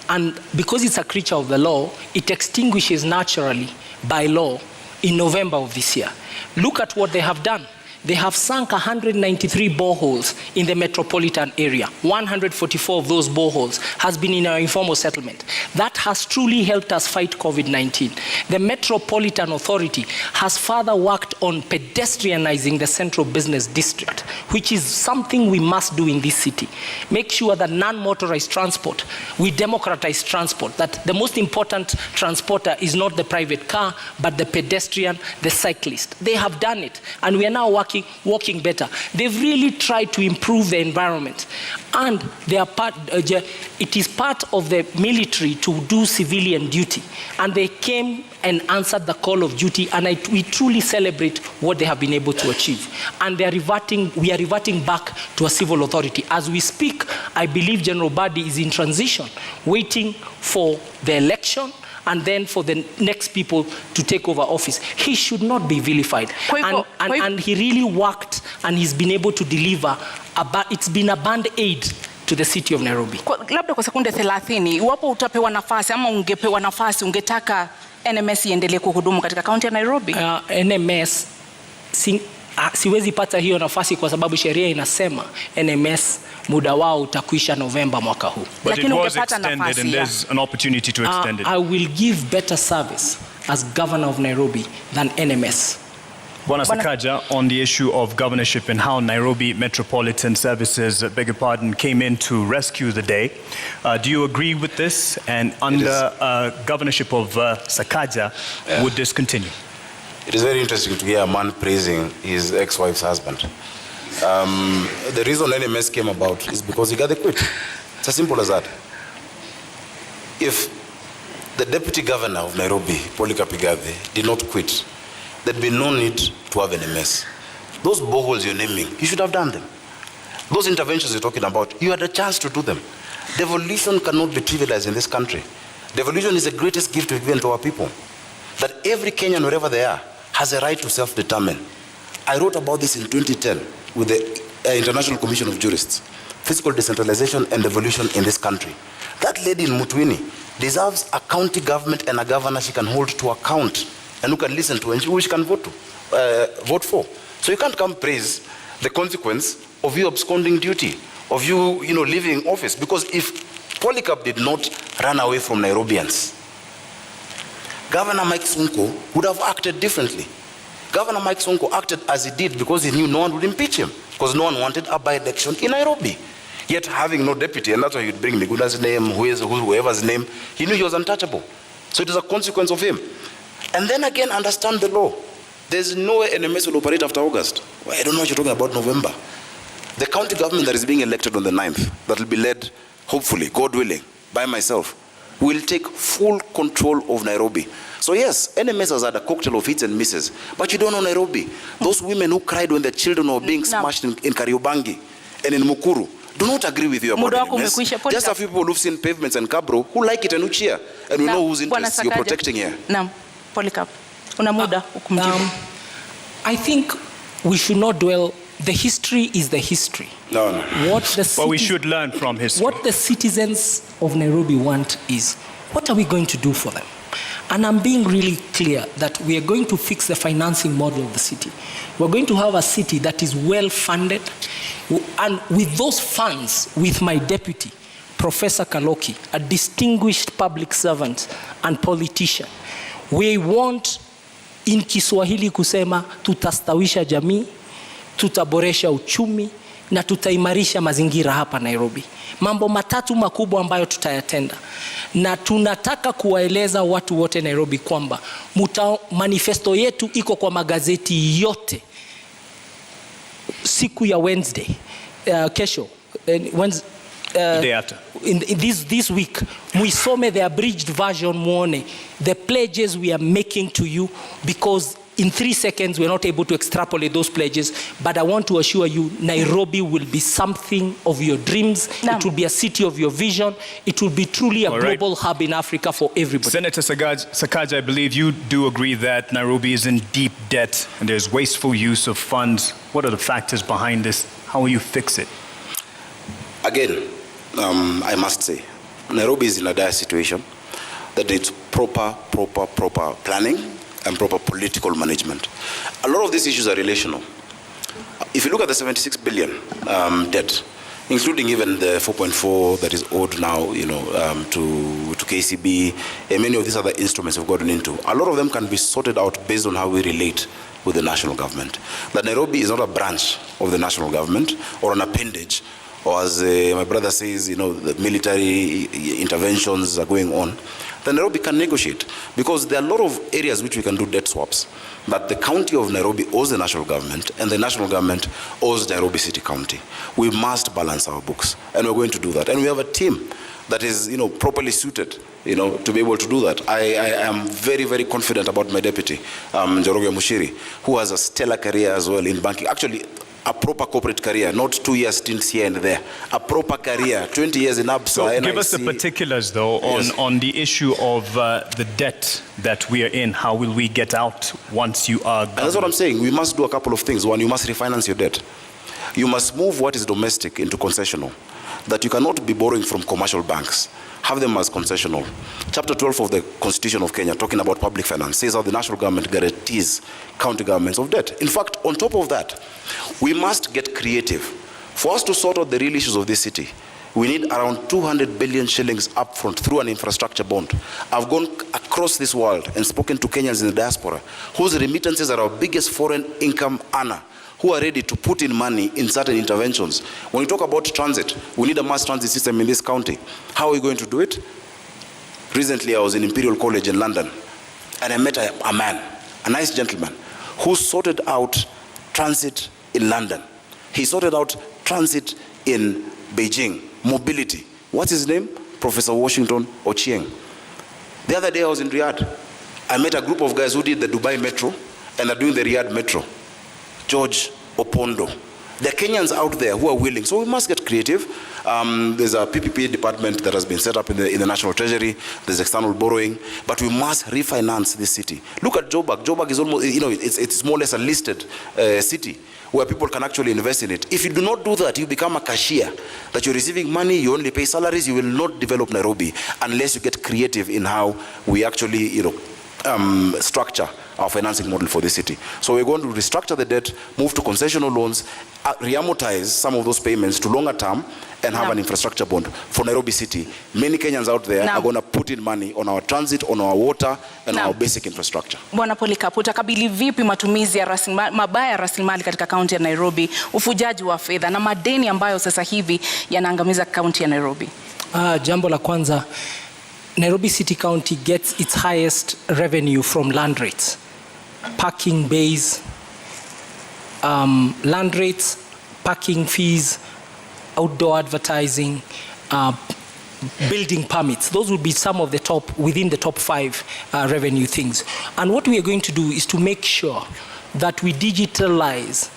and because it's a creature of the law, it extinguishes naturally by law in November of this year. Look at what they have done. they have sunk 193 boreholes in the metropolitan area. 144 of those boreholes has been in our informal settlement. That has truly helped us fight COVID-19. The Metropolitan Authority has further worked on pedestrianizing the central business district, which is something we must do in this city. Make sure that non-motorized transport, we democratize transport, that the most important transporter is not the private car, but the pedestrian, the cyclist. They have done it, and we are now walking better. They've really tried to improve the environment, and they are it is part of the military to do civilian duty, and they came and answered the call of duty, and we truly celebrate what they have been able to achieve. And we are reverting back to a civil authority. As we speak, I believe General Badi is in transition, waiting for the election and then for the next people to take over office. He should not be vilified. And he really worked, and he's been able to deliver. It's been a band-aid to the city of Nairobi. Labda kwa sekunde 30, iwapo utapewa nafasi ama ungepewa nafasi, ungetaka NMS iendelee kuhudumu katika kaunti ya Nairobi? NMS siwezi pata hiyo nafasi kwa sababu sheria inasema NMS muda wao utakwisha Novemba mwaka huu. But it was extended and there's an opportunity to extend it. I will give better service as governor of Nairobi than NMS. Bwana Sakaja, on the issue of governorship and how Nairobi Metropolitan Services, beg your pardon, came in to rescue the day. Do you agree with this? And under governorship of Sakaja, would this continue? It is very interesting to hear a man praising his ex-wife's husband. The reason NMS came about is because Igathe quit. It's as simple as that. If the deputy governor of Nairobi, Igathe, did not quit, there'd be no need to have NMS. Those boreholes you're naming, you should have done them. Those interventions you're talking about, you had a chance to do them. Devolution cannot be trivialized in this country. Devolution is the greatest gift we've given to our people. That every Kenyan, wherever they are, has a right to self-determine. I wrote about this in 2010 with the International Commission of Jurists. Fiscal decentralization and devolution in this country. That lady in Mutwini deserves a county government and a governor she can hold to account, and who can listen to and who she can vote for. So you can't come praise the consequence of you absconding duty, of you leaving office. Because if Polycarp did not run away from Nairobians, Governor Mike Sonko would have acted differently. Governor Mike Sonko acted as he did because he knew no one would impeach him, because no one wanted a by-election in Nairobi. Yet having no deputy, and that's why he'd bring Miguda's name, whoever's name, he knew he was untouchable. So it is a consequence of him. And then again, understand the law. There's no way NMS will operate after August. Well, I don't know what you're talking about November. The county government that is being elected on the 9th, that will be led, hopefully, God willing, by myself, will take full control of Nairobi. So yes, NMS has had a cocktail of hits and misses, but you don't know Nairobi. Those women who cried when their children were being smashed in Kariobangi and in Mukuru do not agree with you about NMS. Just a few people who've seen pavements and Kabro who like it and who cheer, and we know whose interests you're protecting here. Naam, Polycarp, una muda kumjibu. I think we should not dwell. The history is the history. No. But we should learn from history. What the citizens of Nairobi want is, what are we going to do for them? And I'm being really clear that we are going to fix the financing model of the city. We're going to have a city that is well funded. And with those funds, with my deputy, Professor Kaloki, a distinguished public servant and politician, we want in Kiswahili kusema tutastawisha jamii, tutaboresha uchumi na tutaimarisha mazingira hapa Nairobi. Mambo matatu makubwa ambayo tutayatenda. Na tunataka kuwaeleza watu wote Nairobi kwamba manifesto yetu iko kwa magazeti yote. Siku ya Wednesday, kesho, day after. In this week, muisome the abridged version muone the pledges we are making to you, because in 3 seconds we're not able to extrapolate those pledges, but I want to assure you Nairobi will be something of your dreams. It will be a city of your vision. It will be truly a global hub in Africa for everybody. Senator Sakaja, I believe you do agree that Nairobi is in deep debt and there's wasteful use of funds. What are the factors behind this? How will you fix it? Again, I must say, Nairobi is in a dire situation that needs proper planning and proper political management. A lot of these issues are relational. if you look at the 76 billion debt, including even the 4.4 that is owed now, to KCB, and many of these other instruments we've gotten into, a lot of them can be sorted out based on how we relate with the national government. That Nairobi is not a branch of the national government or an appendage, or as my brother says, the military interventions are going on. Then Nairobi can negotiate, because there are a lot of areas which we can do debt swaps. That the county of Nairobi owes the national government, and the national government owes Nairobi City County. We must balance our books, and we're going to do that. And we have a team that is, properly suited, to be able to do that. I am very, very confident about my deputy, Njoroge Mushiri, who has a stellar career as well in banking. Actually, a proper corporate career, not 2 years stints here and there. A proper career, 20 years in ABSA. So give us the particulars, though, on the issue of the debt that we are in. How will we get out once you are government? That's what I'm saying. We must do a couple of things. One, you must refinance your debt. You must move what is domestic into concessional. That you cannot be borrowing from commercial banks. Have them as concessional. Chapter 12 of the Constitution of Kenya, talking about public finance, says how the national government guarantees county governments of debt. In fact, on top of that, we must get creative. For us to sort out the real issues of this city, we need around 200 billion shillings upfront through an infrastructure bond. I've gone across this world and spoken to Kenyans in the diaspora, whose remittances are our biggest foreign income earner, who are ready to put in money in certain interventions. When we talk about transit, we need a mass transit system in this county. How are we going to do it? Recently, I was in Imperial College in London, and I met a man, a nice gentleman, who sorted out transit in London. He sorted out transit in Beijing, mobility. What's his name? Professor Washington Ochieng. The other day I was in Riyadh. I met a group of guys who did the Dubai Metro and are doing the Riyadh Metro. George Opondo. There are Kenyans out there who are willing, so we must get creative. There's a PPP department that has been set up in the National Treasury. There's external borrowing, but we must refinance this city. Look at Joburg. Joburg is almost, it's more or less a listed city where people can actually invest in it. If you do not do that, you become a cashier. That you're receiving money, you only pay salaries. You will not develop Nairobi unless you get creative in how we actually, structure our financing model for the city. So we're going to restructure the debt, move to concessional loans, re-amortize some of those payments to longer term, and have an infrastructure bond for Nairobi City. Many Kenyans out there are going to put in money on our transit, on our water, and our basic infrastructure. Bwana Polycarp, utakabili vipi matumizi ya mabaya ya rasilimali katika kaunti ya Nairobi, ufujaji wa fedha na madeni ambayo sasa hivi yanaangamiza kaunti ya Nairobi? Jambo la kwanza, Nairobi City County gets its highest revenue from land rates, parking bays, land rates, parking fees, outdoor advertising, building permits. Those would be some of the within the top 5 revenue things. And what we are going to do is to make sure that we digitalize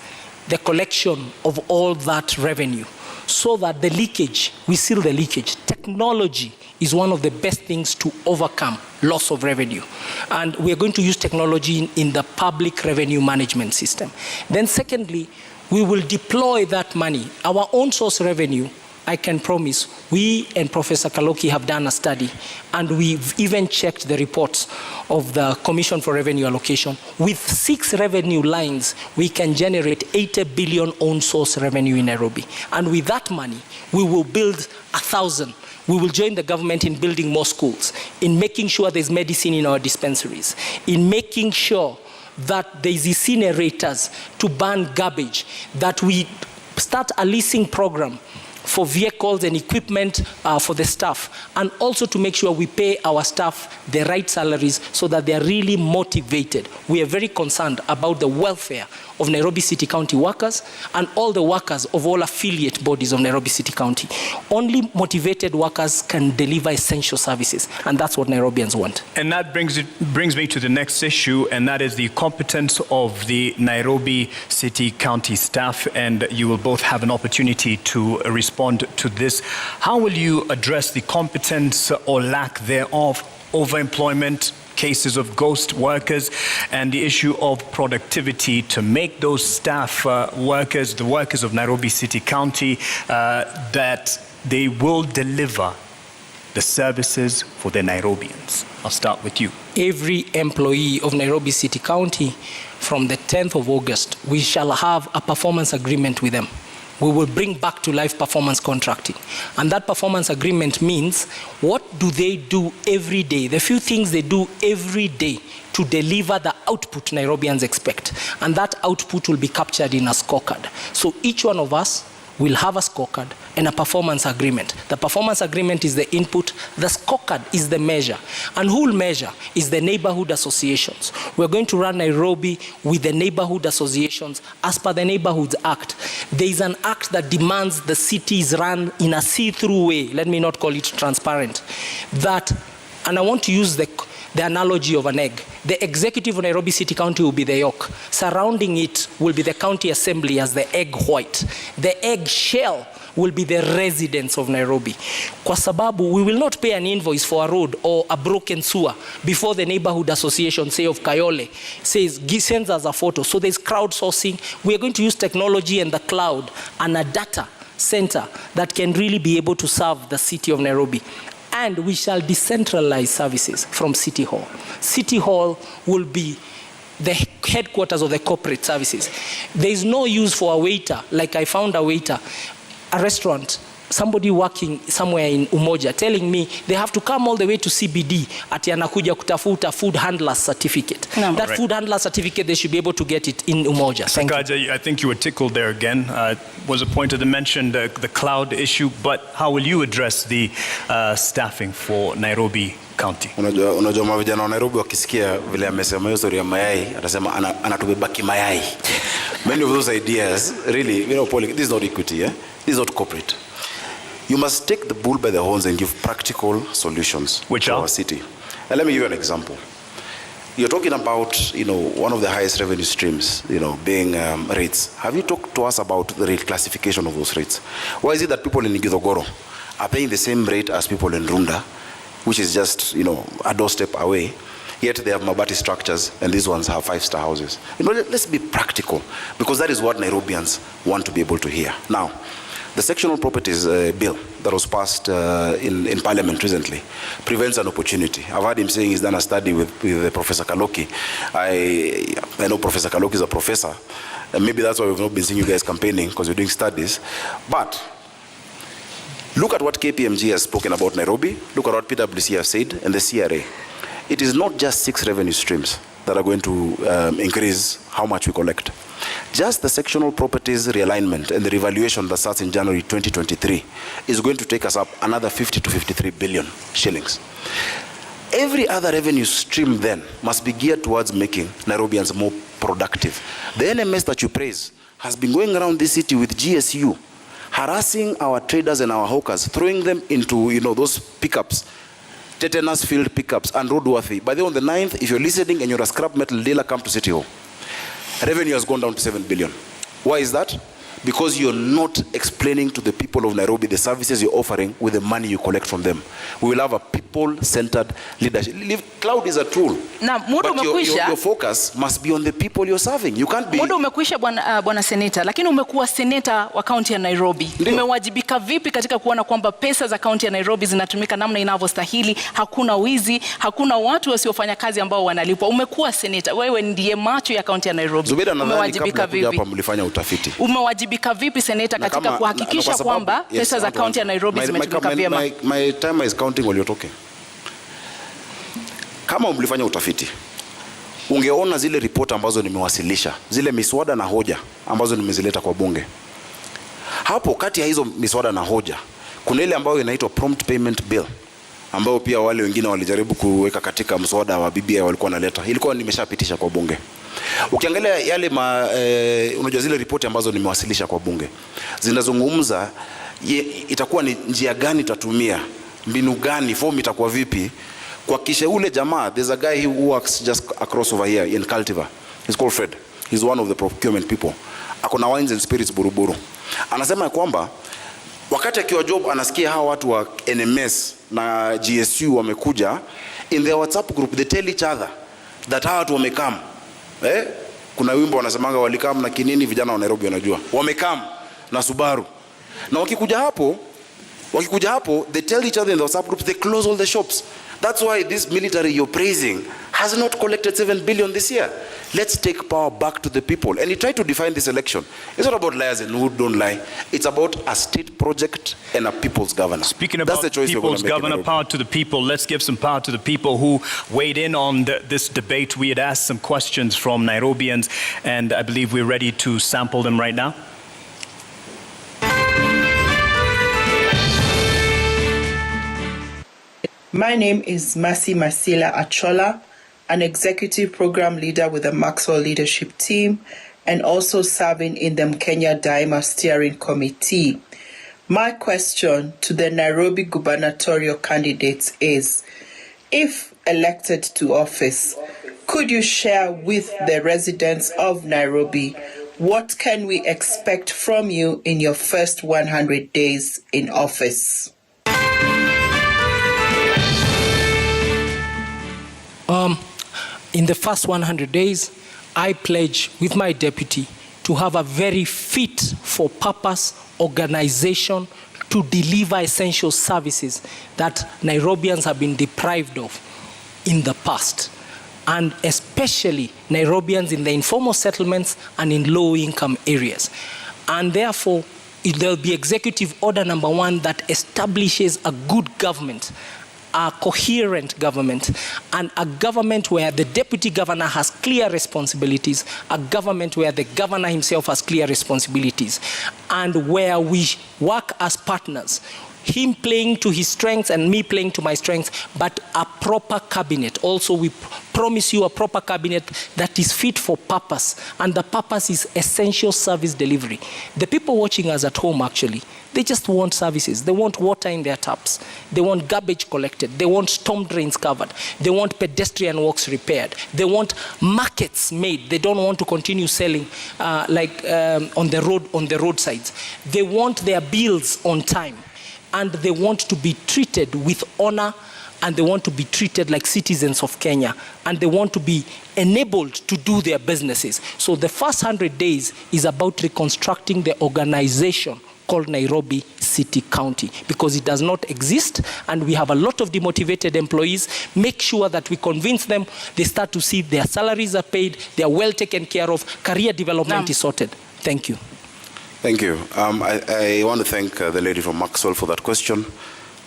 the collection of all that revenue, so that the leakage, we seal the leakage. Technology is one of the best things to overcome loss of revenue. And we are going to use technology in the public revenue management system. Then secondly, we will deploy that money. Our own source revenue, I can promise, we and Professor Kaloki have done a study, and we've even checked the reports of the Commission for Revenue Allocation. With 6 revenue lines, we can generate 80 billion own source revenue in Nairobi. And with that money, we will build 1,000. We will join the government in building more schools, in making sure there's medicine in our dispensaries, in making sure that there's incinerators to burn garbage, that we start a leasing program for vehicles and equipment for the staff, and also to make sure we pay our staff the right salaries so that they are really motivated. We are very concerned about the welfare of Nairobi City County workers and all the workers of all affiliate bodies of Nairobi City County. Only motivated workers can deliver essential services, and that's what Nairobians want. And that brings me to the next issue, and that is the competence of the Nairobi City County staff, and you will both have an opportunity to respond to this. How will you address the competence or lack thereof, overemployment, cases of ghost workers, and the issue of productivity to make those staff workers, the workers of Nairobi City County, that they will deliver the services for their Nairobians? I'll start with you. Every employee of Nairobi City County, from the 10th of August, we shall have a performance agreement with them. We will bring back to life performance contracting. And that performance agreement means, what do they do every day? The few things they do every day to deliver the output Nairobians expect. And that output will be captured in a scorecard. So each one of us will have a scorecard and a performance agreement. The performance agreement is the input, the scorecard is the measure. And who will measure is the neighborhood associations. We're going to run Nairobi with the neighborhood associations as per the Neighborhoods Act. There is an act that demands the city is run in a see-through way, let me not call it transparent, that, and I want to use the analogy of an egg. The executive of Nairobi City County will be the yolk. Surrounding it will be the county assembly as the egg white. The egg shell will be the residents of Nairobi. Kwa sababu, we will not pay an invoice for a road or a broken sewer before the neighborhood association, say of Kayole, sends us a photo. So there's crowdsourcing. We are going to use technology and the cloud and a data center that can really be able to serve the city of Nairobi. And we shall decentralize services from City Hall. City Hall will be the headquarters of the corporate services. There is no use for a waiter, like I found a waiter, a restaurant, somebody working somewhere in Umoja, telling me they have to come all the way to CBD ati anakuja kutafuta food handler certificate. No. That food handler certificate, they should be able to get it in Umoja. Sakaja, I think you were tickled there again. Was a point to mention the cloud issue, but how will you address the staffing for Nairobi County? Unajua mavijana wa Nairobi wakisikia vile amesema hiyo story ya mayai, atasema anatubeba kimayai. Many of those ideas, really, this is not equity, this is not corporate. You must take the bull by the horns and give practical solutions to our city. And let me give you an example. You're talking about, one of the highest revenue streams, being rates. Have you talked to us about the rate classification of those rates? Why is it that people in Igathe are paying the same rate as people in Runda, which is just, a doorstep away, yet they have Mabati structures and these ones have 5-star houses? Let's be practical, because that is what Nairobians want to be able to hear. Now, the sectional properties bill that was passed in Parliament recently prevents an opportunity. I've heard him saying he's done a study with Professor Kaloki. I know Professor Kaloki is a professor, and maybe that's why we've not been seeing you guys campaigning, because you're doing studies. But look at what KPMG has spoken about Nairobi, look at what PwC has said, and the CRA. It is not just 6 revenue streams that are going to increase how much we collect. Just the sectional properties realignment and the revaluation that starts in January 2023 is going to take us up another 50 to 53 billion shillings. Every other revenue stream then must be geared towards making Nairobians more productive. The NMS that you praise has been going around this city with GSU, harassing our traders and our hawkers, throwing them into those pickups, tetanus field pickups and roadworthy. By the way, on the 9th, if you're listening and you're a scrap metal dealer, come to City Hall. Revenue has gone down to 7 billion. Why is that? Because you're not explaining to the people of Nairobi the services you're offering with the money you collect from them. We will have a people-centered leadership. Cloud is a tool. Na muda umekwisha. Your focus must be on the people you're serving. You can't be. Muda umekwisha bwana seneta, lakini umekuwa seneta wa kaunti ya Nairobi. Umewajibika vipi katika kuona kwamba pesa za kaunti ya Nairobi zinatumika namna inavyostahili, hakuna wizi, hakuna watu wasiofanya kazi ambao wanalipwa? Umekuwa seneta, wewe ndiye macho ya kaunti ya Nairobi. Zubeda, nadhani kabla kuja hapa mlifanya utafiti. Umewajibika vipi seneta katika kuhakikisha kwamba pesa za kaunti ya Nairobi zimetumika vyema? My time is counting while you're talking. Kama mlifanya utafiti, ungeona zile ripoti ambazo nimewasilisha, zile miswada na hoja ambazo nimezileta kwa bunge. Hapo kati ya hizo miswada na hoja, kuna ile ambayo inaitwa prompt payment bill, ambayo pia wale wengine walijaribu kuweka katika mswada wa BBI walikuwa naleta. Ilikuwa nimeshapitisha kwa bunge. Ukiangalia yale unajua zile ripoti ambazo nimewasilisha kwa bunge, zinazungumza itakuwa ni njia gani tutatumia, mbinu gani, form itakuwa vipi kwa kisha ule jamaa. There's a guy who works just across over here in Cultivar. He's called Fred. He's one of the procurement people. Akona wines and spirits Buruburu. Anasema kwamba wakati akiwa job anasikia hawa watu wa NMS na GSU wamekuja, in their WhatsApp group they tell each other that hawa watu wamekam. Kuna wimbo wanasemanga walikam na kinini, vijana wa Nairobi wanajua. Wamekam na Subaru. Na wakikuja hapo Wakikuja hapo, they tell each other in the WhatsApp groups, they close all the shops. That's why this military you're praising has not collected 7 billion this year. Let's take power back to the people. And he tried to define this election. It's not about liars and who don't lie. It's about a state project and a people's governor. Speaking about people's governor, power to the people, let's give some power to the people who weighed in on this debate. We had asked some questions from Nairobians, and I believe we're ready to sample them right now. My name is Masi Masila Achola, an executive program leader with the Maxwell Leadership Team and also serving in the Kenya Daima Steering Committee. My question to the Nairobi gubernatorial candidates is, if elected to office, could you share with the residents of Nairobi what can we expect from you in your first 100 days in office? In the first 100 days, I pledge with my deputy to have a very fit for purpose organization to deliver essential services that Nairobians have been deprived of in the past, and especially Nairobians in the informal settlements and in low-income areas. And therefore, there'll be Executive Order number 1 that establishes a good government, a coherent government, and a government where the deputy governor has clear responsibilities, a government where the governor himself has clear responsibilities, and where we work as partners, him playing to his strengths and me playing to my strengths, but a proper cabinet. Also, we promise you a proper cabinet that is fit for purpose, and the purpose is essential service delivery. The people watching us at home, actually, they just want services. They want water in their taps. They want garbage collected. They want storm drains covered. They want pedestrian walks repaired. They want markets made. They don't want to continue selling on the roadsides. They want their bills on time, and they want to be treated with honor, and they want to be treated like citizens of Kenya, and they want to be enabled to do their businesses. So the first 100 days is about reconstructing the organization called Nairobi City County, because it does not exist, and we have a lot of demotivated employees. Make sure that we convince them, they start to see their salaries are paid, they are well taken care of, career development is sorted. Thank you. Thank you. I want to thank the lady from Maxwell for that question.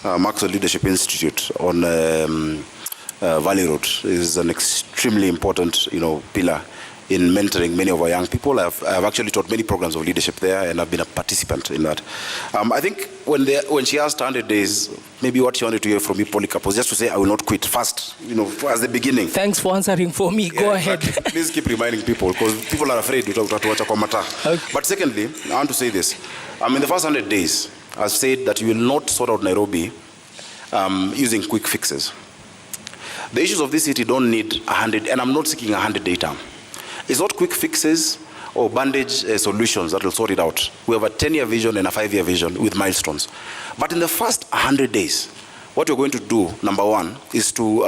Maxwell Leadership Institute on Valley Road is an extremely important, pillar in mentoring many of our young people. I've actually taught many programs of leadership there, and I've been a participant in that. I think when she asked 100 days, maybe what she wanted to hear from me, Polycarp, was just to say, I will not quit fast, as the beginning. Thanks for answering for me. Go ahead. Please keep reminding people, because people are afraid to watch. Okay. But secondly, I want to say this. In the first 100 days, I've said that you will not sort out Nairobi using quick fixes. The issues of this city don't need 100, and I'm not seeking a 100-day term. It's not quick fixes or bandage solutions that will sort it out. We have a 10-year vision and a 5-year vision with milestones. But in the first 100 days, what we're going to do, number 1, is to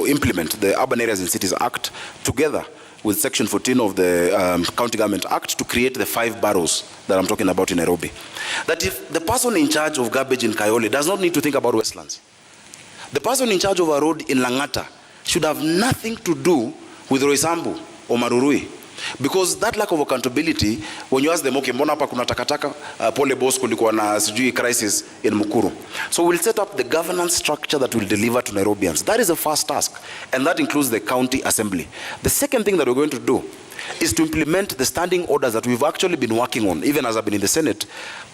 implement the Urban Areas and Cities Act together with Section 14 of the County Government Act to create the 5 boroughs that I'm talking about in Nairobi. That if the person in charge of garbage in Kayole does not need to think about Westlands, the person in charge of a road in Langata should have nothing to do with Roysambu or Marurui. Because that lack of accountability, when you ask them, okay, mbona hapa kuna takataka, pole boss kulikuwa na sijui crisis in Mukuru. So we'll set up the governance structure that will deliver to Nairobians. That is the first task, and that includes the county assembly. The second thing that we're going to do is to implement the standing orders that we've actually been working on, even as I've been in the Senate,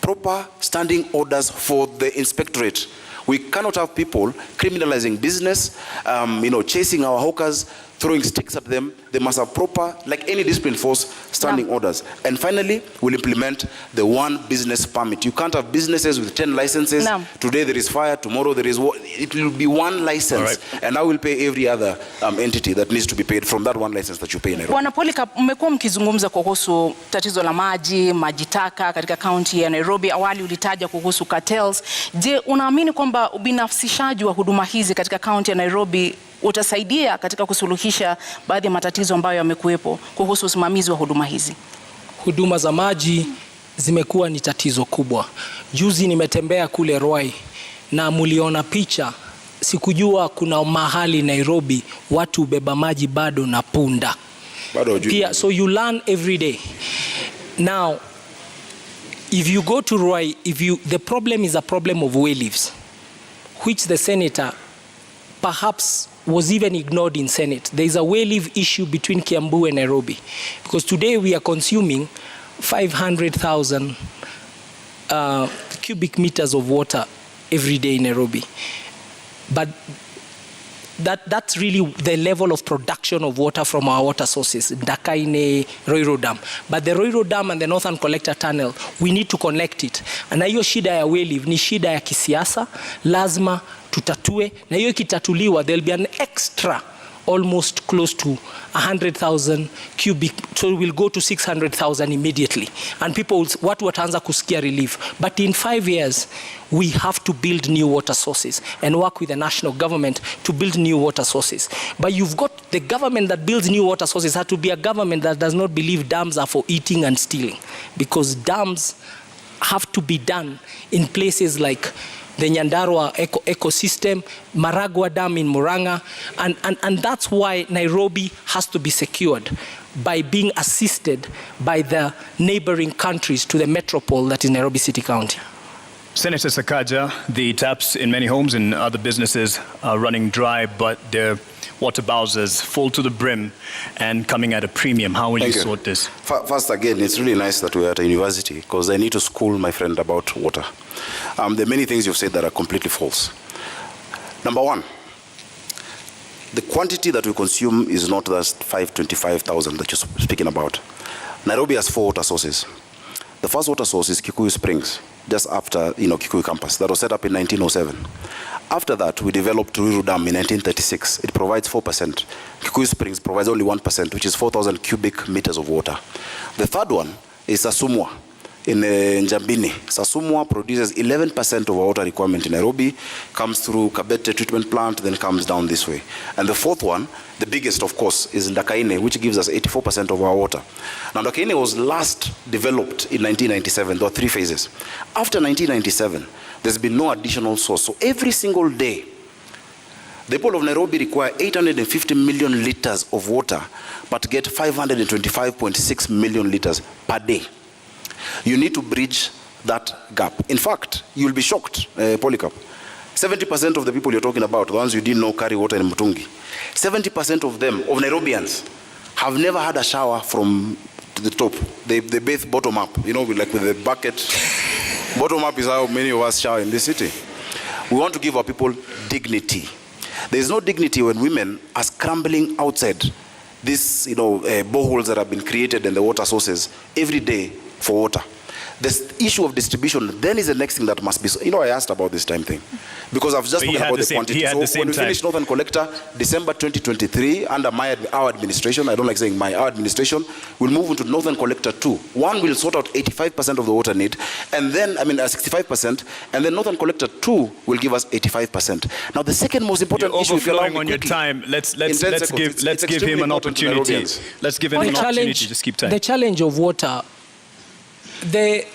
proper standing orders for the inspectorate. We cannot have people criminalizing business, chasing our hawkers, throwing sticks at them. They must have proper, like any discipline force, standing orders. And finally, we'll implement the 1 business permit. You can't have businesses with 10 licenses. Today there is fire, tomorrow there is it will be 1 license. Right. And I will pay every other entity that needs to be paid from that 1 license that you pay in Nairobi. Bwana Polycarp, mmekuwa mkizungumza kuhusu tatizo la maji taka katika kaunti ya Nairobi. Awali ulitaja kuhusu cartels. Je, unaamini kwamba ubinafsishaji wa huduma hizi katika kaunti ya Nairobi utasaidia katika kusuluhisha baadhi ya matatizo ambayo yamekuwepo kuhusu usimamizi wa huduma hizi? Huduma za maji zimekuwa ni tatizo kubwa. Juzi nimetembea kule Ruai na muliona picha, sikujua kuna mahali Nairobi watu ubeba maji bado na punda. Pia, so you learn every day. Now, if you go to Ruai, the problem is a problem of way leaves, which the senator perhaps was even ignored in Senate. There is a way leave issue between Kiambu and Nairobi, because today we are consuming 500,000 cubic meters of water every day in Nairobi. But that's really the level of production of water from our water sources, Ndakaine, Roiro Dam. But the Roiro Dam and the Northern Collector Tunnel, we need to connect it. Na hiyo shida ya way leave ni shida ya kisiasa, lazima tutatue. Na hiyo ikitatuliwa, there'll be an extra almost close to 100,000 cubic, so we'll go to 600,000 immediately. And people, watu wataanza kusikia relief. But in 5 years, we have to build new water sources and work with the national government to build new water sources. But you've got the government that builds new water sources has to be a government that does not believe dams are for eating and stealing. Because dams have to be done in places like the Nyandarua ecosystem, Maragua Dam in Murang'a, and that's why Nairobi has to be secured by being assisted by the neighboring countries to the metropole that is Nairobi City County. Senator Sakaja, the taps in many homes and other businesses are running dry, but their water bowsers full to the brim and coming at a premium. How will you sort this? First, again, it's really nice that we're at a university, because I need to school my friend about water. There are many things you've said that are completely false. Number one, the quantity that we consume is not just 525,000 that you're speaking about. Nairobi has 4 water sources. The first water source is Kikuyu Springs, just after Kikuyu campus. That was set up in 1907. After that, we developed Ruiru Dam in 1936. It provides 4%. Kikuyu Springs provides only 1%, which is 4,000 cubic meters of water. The third one is Sasumwa in Njambini. Sasumwa produces 11% of our water requirement in Nairobi, comes through Kabete treatment plant, then comes down this way. And the fourth one, the biggest of course, is Ndakaine, which gives us 84% of our water. Now Ndakaine was last developed in 1997. There were 3 phases. After 1997, there's been no additional source. So every single day, the people of Nairobi require 850 million liters of water, but get 525.6 million liters per day. You need to bridge that gap. In fact, you'll be shocked, Polycarp. 70% of the people you're talking about, the ones you didn't know carry water in Mutungi, 70% of them, of Nairobians, have never had a shower from the top. They bathe bottom up, like with a bucket. Bottom up is how many of us shower in this city. We want to give our people dignity. There is no dignity when women are scrambling outside these, boreholes that have been created and the water sources every day for water. The issue of distribution then is the next thing that must be. I asked about this time thing because I've just spoken about the quantity. So when we finish Northern Collector, December 2023, under our administration, I don't like saying our administration, we'll move into Northern Collector 2. One will sort out 85% of the water need, and then 65%, and then Northern Collector 2 will give us 85%. Now the second most important issue, if you allow me on quickly, your time, let's give him an opportunity. Let's give him an opportunity. Just keep time. The challenge of water. The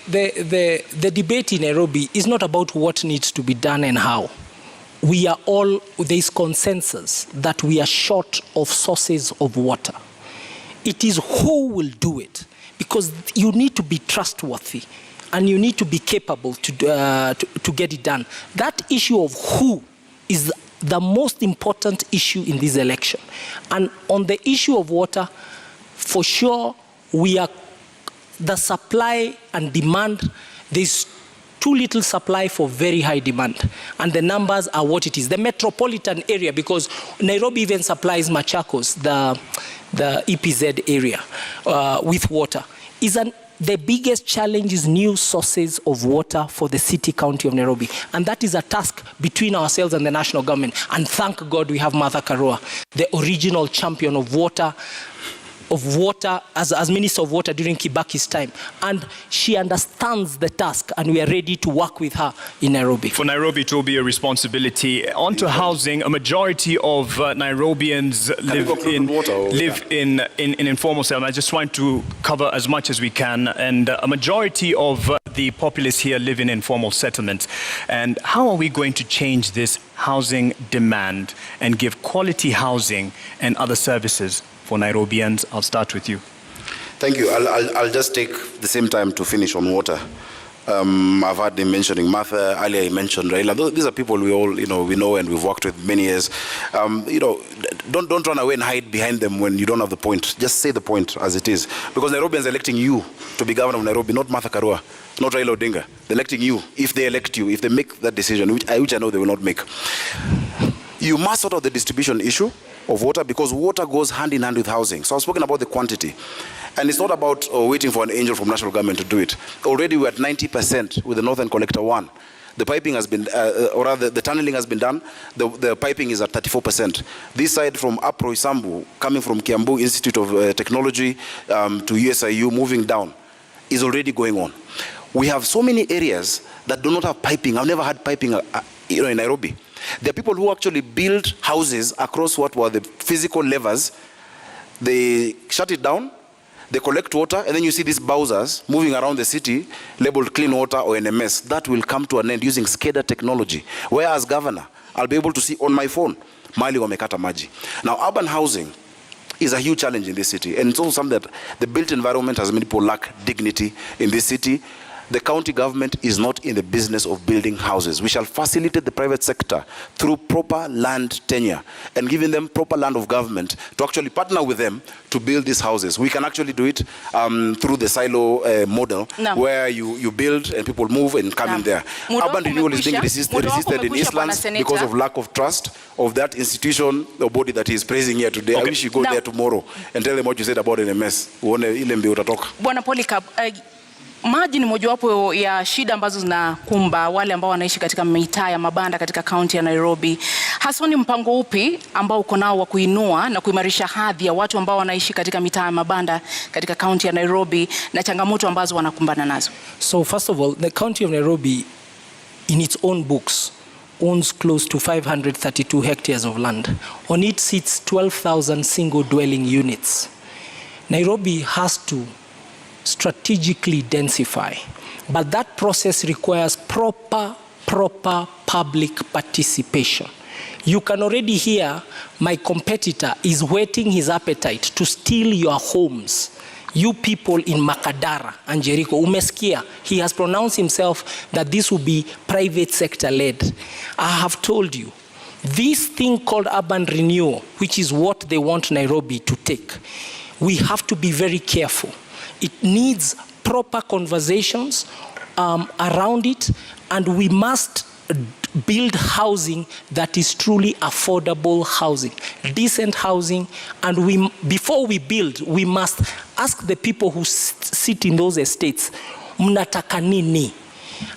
debate in Nairobi is not about what needs to be done and how. There is consensus that we are short of sources of water. It is who will do it, because you need to be trustworthy and you need to be capable to get it done. That issue of who is the most important issue in this election. And on the issue of water, for sure, the supply and demand, there's too little supply for very high demand. And the numbers are what it is. The metropolitan area, because Nairobi even supplies Machakos, the EPZ area, with water, the biggest challenge is new sources of water for the city county of Nairobi. And that is a task between ourselves and the national government. And thank God we have Martha Karua, the original champion of water, of water, as Minister of Water during Kibaki's time. And she understands the task, and we are ready to work with her in Nairobi. For Nairobi, it will be a responsibility. On to housing, a majority of Nairobians live in informal settlement. I just want to cover as much as we can. And a majority of the populace here live in informal settlements. And how are we going to change this housing demand and give quality housing and other services for Nairobians? I'll start with you. Thank you. I'll just take the same time to finish on water. I've heard him mentioning Martha, earlier he mentioned Raila. These are people we all, we know and we've worked with many years. Don't run away and hide behind them when you don't have the point. Just say the point as it is. Because Nairobians are electing you to be governor of Nairobi, not Martha Karua, not Raila Odinga. They're electing you. If they elect you, if they make that decision, which I know they will not make, you must sort out the distribution issue of water, because water goes hand in hand with housing. So I've spoken about the quantity. And it's not about waiting for an angel from national government to do it. Already we're at 90% with the Northern Collector 1. The piping has been, or rather the tunneling has been done. The piping is at 34%. This side from Apro Isambu, coming from Kiambu Institute of Technology to USIU, moving down, is already going on. We have so many areas that do not have piping. I've never had piping in Nairobi. There are people who actually build houses across what were the physical levers. They shut it down, they collect water, and then you see these bowsers moving around the city labeled clean water or NMS. That will come to an end using SCADA technology, where as governor, I'll be able to see on my phone, Mali wamekata maji. Now, urban housing is a huge challenge in this city, and it's also something that the built environment has made people lack dignity in this city. The county government is not in the business of building houses. We shall facilitate the private sector through proper land tenure and giving them proper land of government to actually partner with them to build these houses. We can actually do it through the silo model, where you build and people move and come in there. Urban renewal is being resisted in Eastlands because of lack of trust of that institution or body that he is praising here today. I wish you go there tomorrow and tell them what you said about NMS. Bwana Polycarp, maji ni mojawapo ya shida ambazo zinakumba wale ambao wanaishi katika mitaa ya mabanda katika kaunti ya Nairobi. Hasa ni mpango upi ambao uko nao wa kuinua na kuimarisha hadhi ya watu ambao wanaishi katika mitaa ya mabanda katika kaunti ya Nairobi na changamoto ambazo wanakumbana nazo? So first of all, the county of Nairobi in its own books owns close to 532 hectares of land. On it sits 12,000 single dwelling units. Nairobi has to strategically densify, but that process requires proper public participation. You can already hear my competitor is whetting his appetite to steal your homes. You people in Makadara and Jericho, umesikia, he has pronounced himself that this will be private sector led. I have told you, this thing called urban renewal, which is what they want Nairobi to take, we have to be very careful. It needs proper conversations around it, and we must build housing that is truly affordable housing, decent housing, and before we build, we must ask the people who sit in those estates, mnataka nini?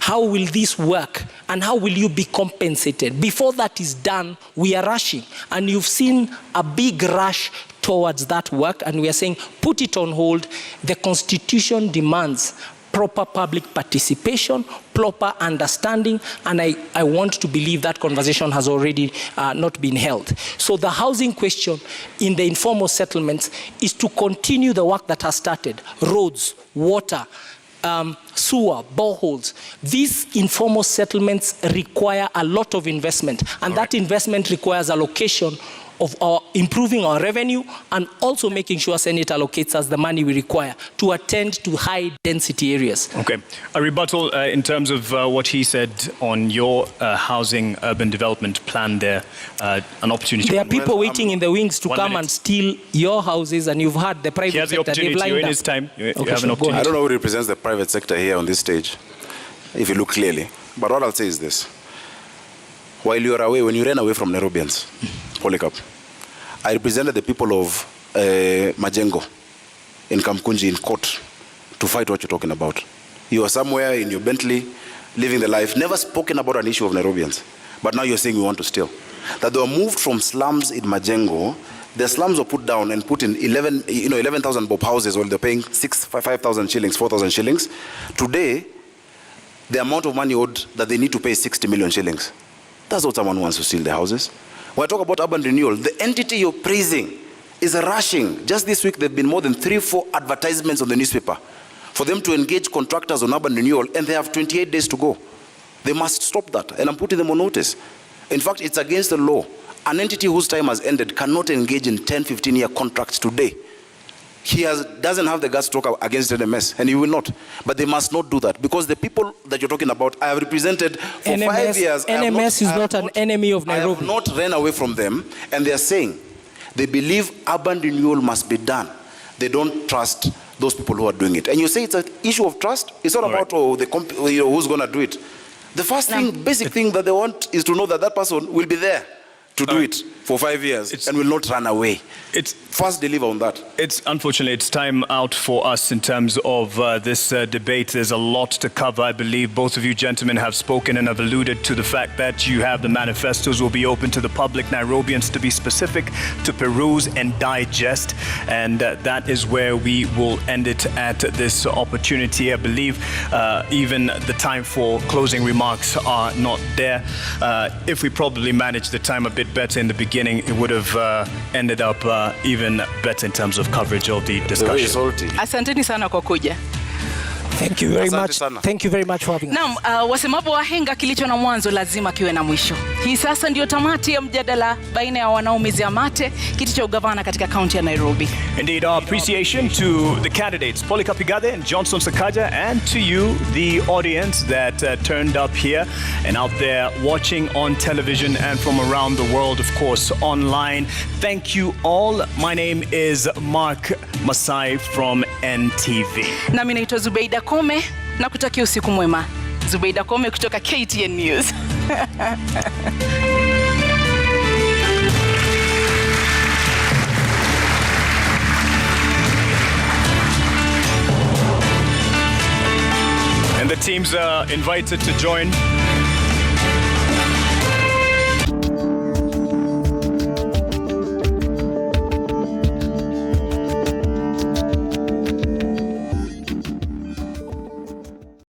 How will this work? And how will you be compensated? Before that is done, we are rushing. And you've seen a big rush towards that work. And we are saying, put it on hold. The Constitution demands proper public participation, proper understanding. And I want to believe that conversation has already not been held. So the housing question in the informal settlements is to continue the work that has started. Roads, water, sewer, boreholes. These informal settlements require a lot of investment, and that investment requires allocation of improving our revenue and also making sure Senate allocates us the money we require to attend to high density areas. Okay. A rebuttal in terms of what he said on your housing urban development plan there, an opportunity. There are people waiting in the wings to come and steal your houses, and you've heard the private sector. He has the opportunity. You're in his time. You have an opportunity. I don't know who represents the private sector here on this stage, if you look clearly. But what I'll say is this. While you are away, when you ran away from Nairobians, Polycarp, I represented the people of Majengo in Kamkunji in court to fight what you're talking about. You are somewhere in your Bentley, living the life, never spoken about an issue of Nairobians. But now you're saying we want to steal. That they were moved from slums in Majengo the slums were put down and put in 11,000 bob houses while they're paying 5,000 shillings, 4,000 shillings. Today, the amount of money owed that they need to pay is 60 million shillings. That's what someone wants to steal the houses. When I talk about urban renewal, the entity you're praising is rushing. Just this week, there have been more than 3-4 advertisements on the newspaper for them to engage contractors on urban renewal, and they have 28 days to go. They must stop that, and I'm putting them on notice. In fact, it's against the law. An entity whose time has ended cannot engage in 10, 15-year contracts today. He doesn't have the guts to talk against NMS, and he will not. But they must not do that, because the people that you're talking about, I have represented for NMS, 5 years. NMS is not an enemy of Nairobi. I have not ran away from them, and they are saying they believe urban renewal must be done. They don't trust those people who are doing it. And you say it's an issue of trust? It's not about who's going to do it. The first thing, basic thing that they want is to know that that person will be there to do it for 5 years and will not run away. It's first deliver on that. Unfortunately, it's time out for us in terms of this debate. There's a lot to cover. I believe both of you gentlemen have spoken and have alluded to the fact that you have the manifestos will be open to the public, Nairobians to be specific, to peruse and digest. And that is where we will end it at this opportunity. I believe even the time for closing remarks are not there. If we probably managed the time a bit better in the beginning, it would have ended up even better in terms of coverage of the discussion. Asanteni sana kwa kuja. Thank you very much. Thank you very much for having us. Naam, wasemapo wahenga kilicho na mwanzo lazima kiwe na mwisho. Hii sasa ndio tamati ya mjadala baina ya wanaomezea mate kiti cha ugavana katika kaunti ya Nairobi. Indeed, our appreciation to the candidates, Polycarp Igathe and Johnson Sakaja, and to you, the audience that turned up here and out there watching on television and from around the world, of course, online. Thank you all. My name is Mark Masai from NTV. Nami naitwa Zubeida Kome na kutakia usiku mwema. Zubeida Kome kutoka KTN News. And the teams are invited to join